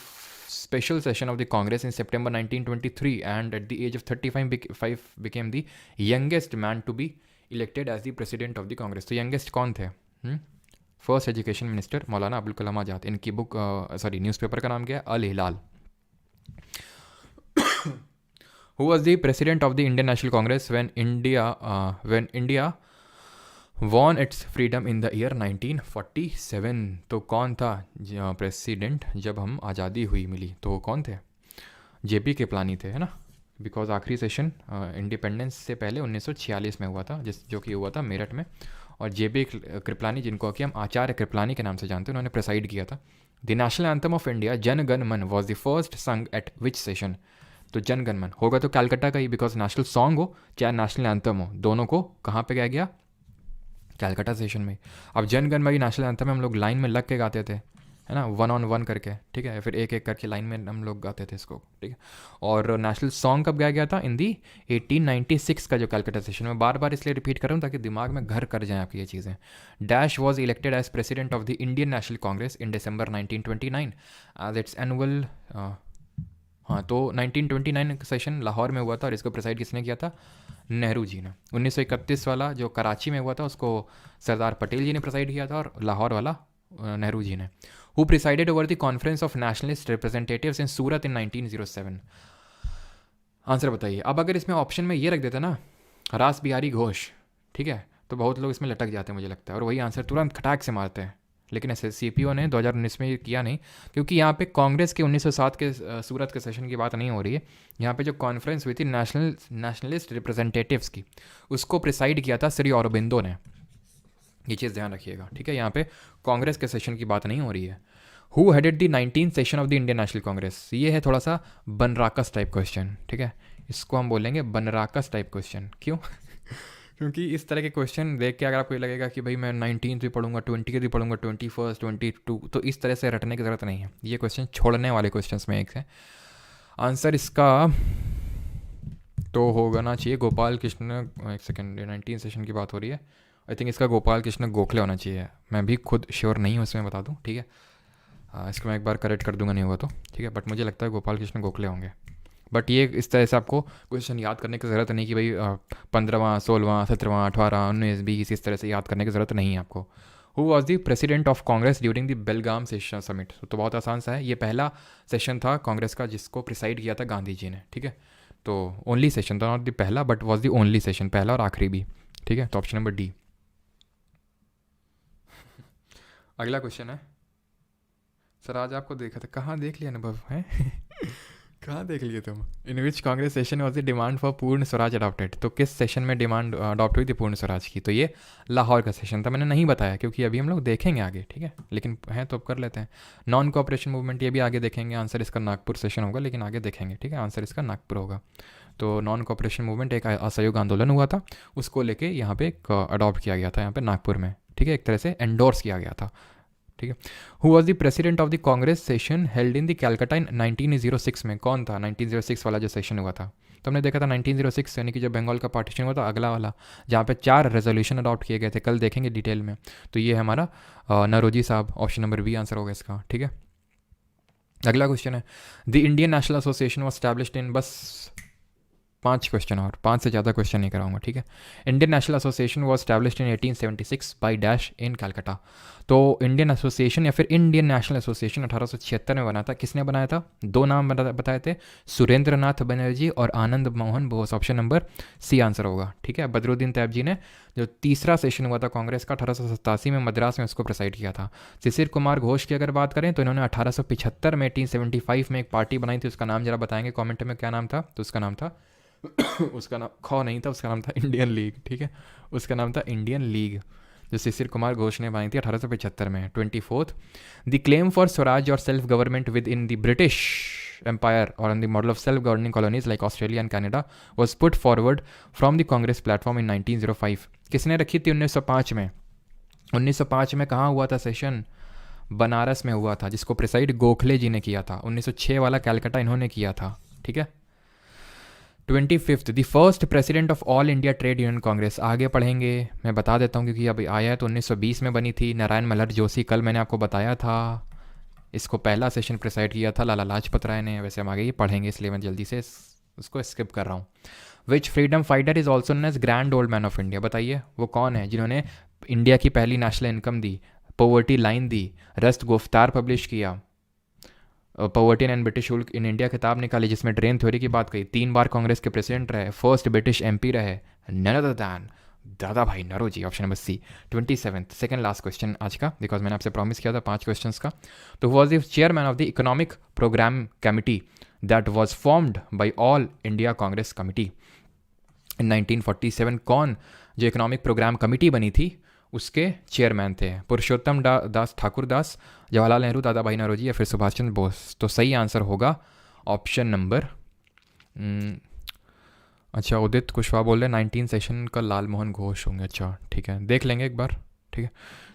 special session of the Congress in September 1923 and at the age of 35 became the youngest man to be elected as the president of the Congress? तो youngest कौन थे? First education minister Maulana Abul Kalam Azad. इनकी book newspaper का नाम क्या है, अल हिलाल। Who was the president of the Indian National Congress when India won its freedom in the year 1947? तो कौन था प्रेसिडेंट जब हम आज़ादी हुई मिली, तो कौन थे, जेबी कृपलानी थे, है ना, बिकॉज आखिरी सेशन इंडिपेंडेंस से पहले 1946 में हुआ था, जो कि हुआ था मेरठ में, और जेबी कृपलानी, जिनको कि हम आचार्य कृपलानी के नाम से जानते हैं, उन्होंने प्रेसाइड किया था। The national anthem of India Jana Gana मन वॉज द फर्स्ट संग एट विच सेशन? तो जन गण मन होगा तो कैलकाटा का ही, बिकॉज नेशनल सॉन्ग हो चाहे नेशनल एंथम हो, दोनों को कहाँ पे गाया गया, कैलकाटा सेशन में। अब जन गण मन नेशनल एंथम में हम लोग लाइन में लग के गाते थे, है ना, 1 on 1 करके, ठीक है, फिर एक एक करके लाइन में हम लोग गाते थे इसको, ठीक है। और नेशनल सॉन्ग कब गाया गया था, इन दी 1896 का जो कैलकाटा सेशन में। बार बार इसलिए रिपीट कर रहा हूँ ताकि दिमाग में घर कर जाएँ आपकी ये चीज़ें। Dash was elected as president of the Indian national Congress in December 1929 as its annual. हाँ, तो 1929 सेशन लाहौर में हुआ था, और इसको प्रेसाइड किसने किया था, नेहरू जी ने। 1931 वाला जो कराची में हुआ था उसको सरदार पटेल जी ने प्रेसाइड किया था, और लाहौर वाला नेहरू जी ने। Who presided over the conference of nationalist representatives in Surat in 1907? Answer बताइए। अब अगर इसमें ऑप्शन में ये रख देता ना, रास बिहारी घोष, ठीक है, तो बहुत लोग इसमें लटक जाते हैं मुझे लगता है, और वही आंसर तुरंत खटाक से मारते हैं, लेकिन ऐसे CPO ने 2019 में ये किया नहीं, क्योंकि यहाँ पे कांग्रेस के 1907 के सूरत के सेशन की बात नहीं हो रही है। यहाँ पे जो कॉन्फ्रेंस हुई थी नेशनलिस्ट रिप्रेजेंटेटिव्स की, उसको प्रिसाइड किया था श्री अरबिंदो ने, ये चीज़ ध्यान रखिएगा, ठीक है। यहाँ पे कांग्रेस के सेशन की बात नहीं हो रही है। Who headed the 19th session of the Indian national Congress? ये है थोड़ा सा बनराकस टाइप क्वेश्चन, ठीक है, इसको हम बोलेंगे बनराकस टाइप क्वेश्चन। क्यों? क्योंकि इस तरह के क्वेश्चन देख के अगर आपको ये लगेगा कि भाई मैं 19th भी पढ़ूंगा, 20 भी पढ़ूंगा, 21st, 22, तो इस तरह से रटने की ज़रूरत नहीं है। ये क्वेश्चन छोड़ने वाले क्वेश्चन में एक है। आंसर इसका तो होगा ना चाहिए गोपाल कृष्ण, एक सेकेंड, 19 सेशन की बात हो रही है, आई थिंक इसका गोपाल कृष्ण गोखले होना चाहिए। मैं भी खुद श्योर नहीं हूँ इसमें, बता दूँ, ठीक है। इसको मैं एक बार करेक्ट कर दूंगा नहीं हुआ तो, ठीक है, बट मुझे लगता है गोपाल कृष्ण गोखले होंगे। बट ये इस तरह से आपको क्वेश्चन याद करने की ज़रूरत नहीं कि भाई 15वां, 16वां, 17वां, 18, 19, 20 इस तरह से याद करने की ज़रूरत नहीं है आपको। Who was the president of Congress during the Belgaum session summit? तो बहुत आसान सा है, ये पहला सेशन था कांग्रेस का जिसको प्रिसाइड किया था गांधी जी ने, ठीक है। तो ओनली सेशन था, नॉट द पहला, but was the only session, पहला और आखिरी भी, ठीक है। तो ऑप्शन नंबर डी। अगला क्वेश्चन है, सर आज आपको देखा था, कहाँ देख लिया अनुभव है? कहाँ देख लिए तुम? In which Congress session was the demand for Purna Swaraj adopted? तो किस सेशन में डिमांड अडॉप्ट हुई थी पूर्ण स्वराज की? तो ये लाहौर का सेशन था। मैंने नहीं बताया क्योंकि अभी हम लोग देखेंगे आगे, ठीक है, लेकिन है तो अब कर लेते हैं। नॉन कोऑपरेशन मूवमेंट, ये भी आगे देखेंगे। आंसर इसका नागपुर सेशन होगा, लेकिन आगे देखेंगे, ठीक है। आंसर इसका नागपुर होगा। तो नॉन कोऑपरेशन मूवमेंट एक असहयोग आंदोलन हुआ था, उसको लेके यहाँ पे अडॉप्ट किया गया था, यहाँ पे नागपुर में, ठीक है, एक तरह से एंडोर्स किया गया था, ठीक है। Who was the president of the Congress session held in the Calcutta in 1906 में? कौन था 1906 वाला जो सेशन हुआ था? तो हमने देखा था 1906 यानी कि जब बंगाल का पार्टीशन हुआ था, अगला वाला जहाँ पे 4 रेजोल्यूशन अडॉप्ट किए गए थे, कल देखेंगे डिटेल में। तो ये हमारा नरोजी साहब, ऑप्शन नंबर बी आंसर होगा इसका, ठीक है। अगला क्वेश्चन है, the Indian national association was established इन, बस 5 क्वेश्चन और 5 से ज़्यादा क्वेश्चन नहीं कराऊंगा, ठीक है। Indian national association was established in 1876 by dash in Calcutta. तो इंडियन एसोसिएशन या फिर इंडियन नेशनल एसोसिएशन 1876 में बना था। किसने बनाया था? 2 नाम बताए थे, सुरेंद्र नाथ बनर्जी और Anand Mohan Bose. Option number C answer होगा, ठीक है। बदरुद्दीन तैयब जी ने जो तीसरा सेशन हुआ था कांग्रेस का 1887 में मद्रास में, उसको प्रिसाइड किया था। शिशिर कुमार घोष की अगर बात करें तो इन्होंने 1875 में 1875 में एक पार्टी बनाई थी, उसका नाम जरा बताएंगे कमेंट में, क्या नाम था? तो उसका नाम था उसका नाम खौ नहीं था, उसका नाम था इंडियन लीग, ठीक है। उसका नाम था इंडियन लीग, जो शिशिर कुमार घोष ने बनाई थी 1875 में। 24th, the claim for Swaraj और self government within the British Empire और on the model of self governing colonies like Australia and Canada was put forward from the Congress platform in 1905। किसने रखी थी 1905 में? 1905 में कहाँ हुआ था सेशन? बनारस में हुआ था, जिसको प्रिसाइड गोखले जी ने किया था। 1906 वाला कैलकाटा इन्होंने किया था, ठीक है। 25th, the first president of all India trade union Congress. आगे पढ़ेंगे, मैं बता देता हूँ क्योंकि अभी आया है। तो 1920 में बनी थी, नारायण मल्हर जोशी, कल मैंने आपको बताया था। इसको पहला सेशन प्रिसाइड किया था लाला लाजपत राय ने। वैसे हम आगे ये पढ़ेंगे, इसलिए मैं जल्दी से उसको स्किप कर रहा हूँ। Which freedom fighter is also known as grand old man of India? बताइए वो कौन है जिन्होंने इंडिया की पहली नेशनल इनकम दी, पॉवर्टी लाइन दी, रस्ट गुफ्तार पब्लिश किया, poverty and British rule in India किताब निकाली, जिसमें ड्रेन थ्योरी की बात कही, 3 बार कांग्रेस के प्रेसिडेंट रहे, फर्स्ट ब्रिटिश एमपी रहे, none other than Dada Bhai Naoroji. Option number C. 27th, second last question आज का, बिकॉज मैंने आपसे प्रॉमिस किया था 5 क्वेश्चन का। तो was the chairman of the economic programme committee that was formed by all India Congress committee in 1947? कौन जो इकोनॉमिक प्रोग्राम कमिटी बनी थी उसके चेयरमैन थे? पुरुषोत्तम दास ठाकुर दास, जवाहरलाल नेहरू, दादा भाई नौरोजी या फिर सुभाष चंद्र बोस? तो सही आंसर होगा ऑप्शन नंबर, अच्छा उदित कुशवाहा बोल रहे हैं 19 सेशन का लाल मोहन घोष होंगे। अच्छा ठीक है, देख लेंगे एक बार, ठीक है।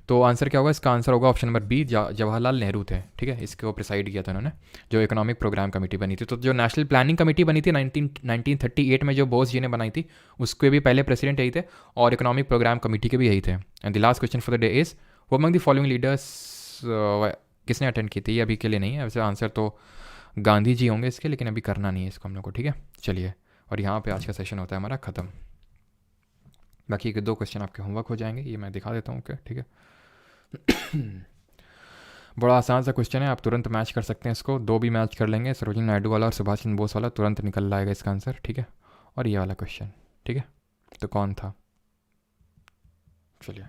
तो आंसर क्या होगा? इसका आंसर होगा option number B, Jawaharlal Nehru थे, ठीक है। इसको प्रिसाइड किया था उन्होंने, जो इकोनॉमिक प्रोग्राम कमेटी बनी थी। तो जो नेशनल प्लानिंग कमेटी बनी थी 1938 में, जो बोस जी ने बनाई थी, उसके भी पहले प्रेसिडेंट यही थे, और इकोनॉमिक प्रोग्राम कमेटी के भी यही थे। And the last question for the day is, वो अमंग द फॉलोइंग लीडर्स किसने अटेंड की थी? ये अभी के लिए नहीं है, वैसे आंसर तो गांधी जी होंगे इसके, लेकिन अभी करना नहीं है इसको हम लोग को, ठीक है। चलिए, और यहाँ पे आज का सेशन होता है हमारा ख़त्म। बाकी के 2 क्वेश्चन आपके होमवर्क हो जाएंगे, ये मैं दिखा देता हूँ, क्या ठीक है। बड़ा आसान सा क्वेश्चन है, आप तुरंत मैच कर सकते हैं इसको, 2 भी मैच कर लेंगे, सरोजिनी नायडू वाला और सुभाष चंद्र बोस वाला, तुरंत निकल लाएगा इसका आंसर, ठीक है। और ये वाला क्वेश्चन, ठीक है। तो कौन था? चलिए,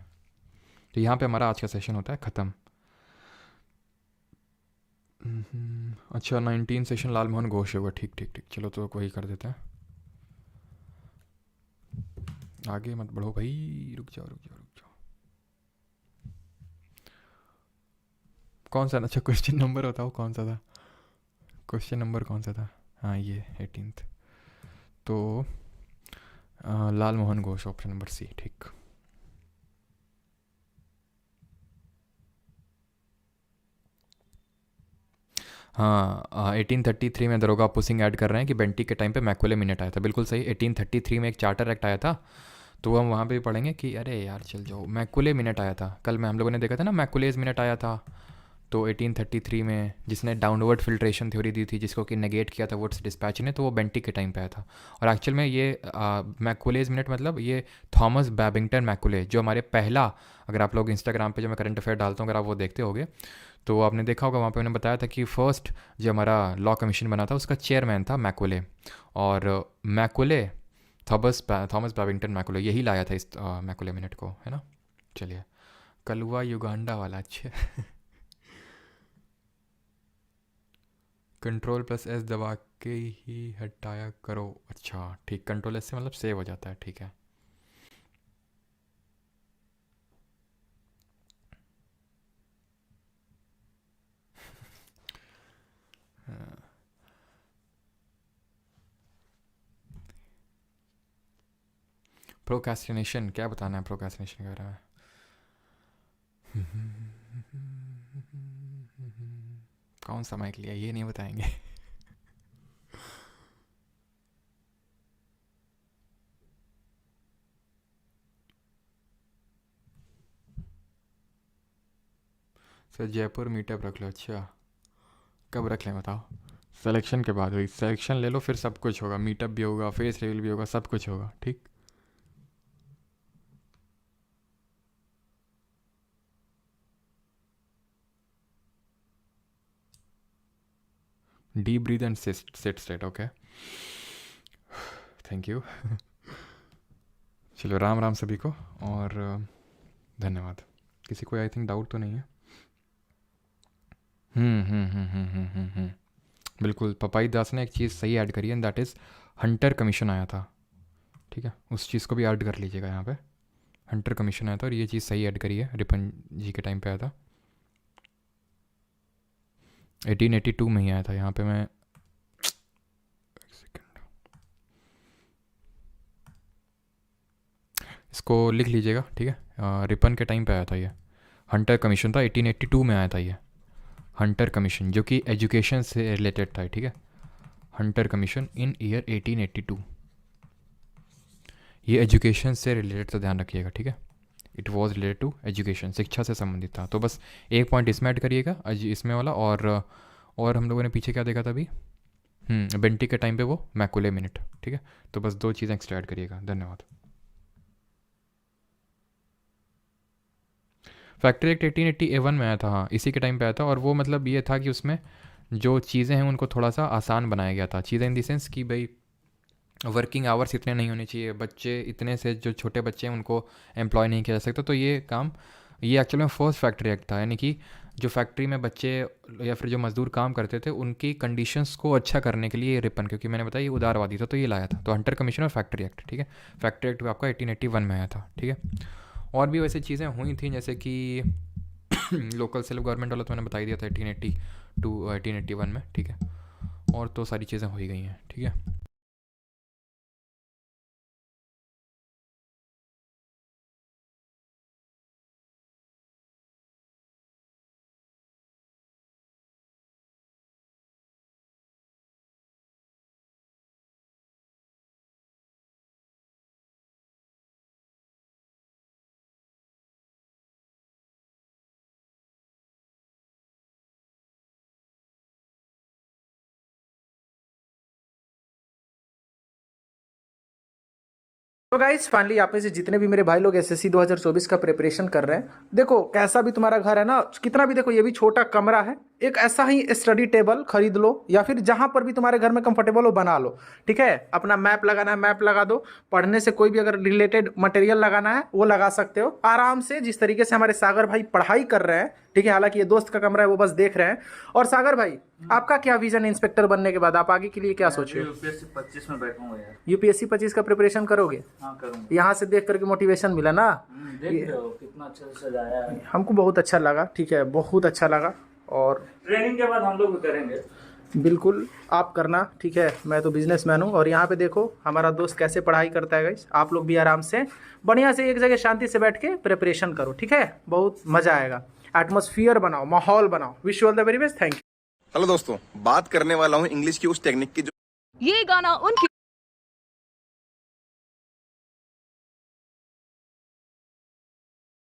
तो यहाँ पे हमारा आज का सेशन होता है ख़त्म। अच्छा 19 सेशन लाल मोहन घोष होगा, ठीक ठीक ठीक, चलो तो वही कर देते हैं। आगे मत बढ़ो भाई, रुक जाओ रुक जाओ रुक जाओ। कौन सा? अच्छा क्वेश्चन नंबर बताओ कौन सा था, क्वेश्चन नंबर कौन सा था? हाँ ये 18th, तो Lal Mohan Ghosh option number C ठीक। हाँ 1833 में दरोगा पुसिंग ऐड कर रहे हैं कि बेंटी के टाइम पे मैकुले मिनट आया था। बिल्कुल सही, 1833 में एक चार्टर एक्ट आया था, तो हम वहाँ पे भी पढ़ेंगे कि अरे यार चल जाओ, मैकुले मिनट आया था। कल मैं हम लोगों ने देखा था ना, मैकुलेज मिनट आया था। तो 1833 में जिसने डाउनवर्ड फिल्ट्रेशन थ्योरी दी थी, जिसको कि नेगेट किया था वुड्स डिस्पैच ने, तो वो बेंटी के टाइम पे आया था। और एक्चुअल में ये मैकुलेज मिनट मतलब ये थॉमस बैबिंगटन मैकुले, जो हमारे पहला, अगर आप लोग इंस्टाग्राम पे जो मैं करंट अफेयर डालता हूँ अगर आप वो देखते होगे तो आपने देखा होगा, वहाँ पे उन्होंने बताया था कि फ़र्स्ट जो हमारा लॉ कमीशन बना था उसका चेयरमैन था मैकुले। और मैकुले थॉमस बैबिंगटन मैकुले यही लाया था इस मैकुले मिनट को, है ना। चलिए, कलुआ युगांडा वाला अच्छे कंट्रोल प्लस एस दबा के ही हटाया करो। अच्छा ठीक, कंट्रोल एस से मतलब सेव हो जाता है, ठीक है। प्रोक्रेस्टिनेशन क्या बताना है प्रोक्रेस्टिनेशन के बारे में? कौन सा माइक लिया ये नहीं बताएंगे। सर जयपुर मीटअप रख लो। अच्छा कब रख लें बताओ? सिलेक्शन के बाद हुई, सिलेक्शन ले लो फिर सब कुछ होगा, मीटअप भी होगा, फेस रिवील भी होगा, सब कुछ होगा, ठीक। Deep breath and sit straight, okay thank you. चलो राम राम सभी को और धन्यवाद। किसी को आई थिंक डाउट तो नहीं है? बिल्कुल, पपाई दास ने एक चीज़ सही ऐड करी है, and that is Hunter commission आया था, ठीक है, उस चीज़ को भी ऐड कर लीजिएगा यहाँ पे। हंटर कमीशन आया था और ये चीज़ सही ऐड करी है, रिपन जी के टाइम पे आया था, 1882 में ही आया था। यहाँ पे मैं एक सेकेंड इसको लिख लीजिएगा, ठीक है। रिपन के टाइम पे आया था ये, हंटर कमीशन था, 1882 में आया था ये हंटर कमीशन, जो कि एजुकेशन से रिलेटेड था, ठीक है। हंटर कमीशन इन ईयर 1882, ये एजुकेशन से रिलेटेड था, ध्यान रखिएगा, ठीक है। It was related to education, शिक्षा से संबंधित था। तो बस एक पॉइंट इसमें ऐड करिएगा, इसमें वाला। और हम लोगों ने पीछे क्या देखा था अभी, बेंटी के टाइम पे वो मैकुले मिनट, ठीक है। तो बस दो चीज़ें एक्स्ट्रा ऐड करिएगा, धन्यवाद। फैक्ट्री एक्ट 1881 में आया था, हाँ इसी के टाइम पे आया था। और वो मतलब ये था कि उसमें जो चीज़ें हैं उनको थोड़ा सा आसान बनाया गया था। चीज़ें इन द सेंस कि भाई वर्किंग आवर्स इतने नहीं होने चाहिए, बच्चे इतने से जो छोटे बच्चे हैं उनको एम्प्लॉय नहीं किया जा सकता। तो ये काम, ये एक्चुअली में फर्स्ट फैक्ट्री एक्ट था, यानी कि जो फैक्ट्री में बच्चे या फिर जो मजदूर काम करते थे उनकी कंडीशंस को अच्छा करने के लिए ये रिपन, क्योंकि मैंने बताया ये उदारवादी था, तो ये लाया था। तो हंटर कमीशन और फैक्ट्री एक्ट, ठीक है। फैक्ट्री एक्ट आपका 1881 में आया था, ठीक है। और भी वैसे चीज़ें हुई थी जैसे कि लोकल सेल्फ गवर्नमेंट वाला तो मैंने बता ही दिया था 1882 1881 में, ठीक है। और तो सारी चीज़ें हो ही गई हैं, ठीक है। तो गाइस फाइनली आप में से जितने भी मेरे भाई लोग एसएससी 2024 का प्रिपरेशन कर रहे हैं, देखो कैसा भी तुम्हारा घर है ना, कितना भी देखो ये भी छोटा कमरा है, एक ऐसा ही स्टडी टेबल खरीद लो, या फिर जहां पर भी तुम्हारे घर में कंफर्टेबल हो बना लो, ठीक है। अपना मैप लगाना है मैप लगा दो, पढ़ने से कोई भी अगर रिलेटेड मटेरियल लगाना है वो लगा सकते हो आराम से, जिस तरीके से हमारे सागर भाई पढ़ाई कर रहे हैं, ठीक है। हालांकि ये दोस्त का कमरा है, वो बस देख रहे हैं। और सागर भाई, आपका क्या विजन है इंस्पेक्टर बनने के बाद? आप आगे के लिए क्या सोचे हो? यूपीएससी 25 में बैठूंगा यार। यूपीएससी 25 का प्रिपरेशन करोगे? हाँ करूंगा। यहाँ से देख करके मोटिवेशन मिला ना, देख रहे हो कितना अच्छा से सजाया है। हमको बहुत अच्छा लगा, ठीक है, बहुत अच्छा लगा। और ट्रेनिंग के बाद हम लोग करेंगे। बिल्कुल आप करना, ठीक है। मैं तो बिजनेसमैन हूँ और यहाँ पे देखो हमारा दोस्त कैसे पढ़ाई करता है गाइस। आप लोग भी आराम से बढ़िया से एक जगह शांति से बैठ के प्रिपरेशन करो, ठीक है। बहुत मज़ा आएगा। एटमॉस्फियर बनाओ, माहौल बनाओ। Wish you all the very best. Thank you. Hello दोस्तों, बात करने वाला हूँ इंग्लिश की उस टेक्निक की जो ये गाना उनकी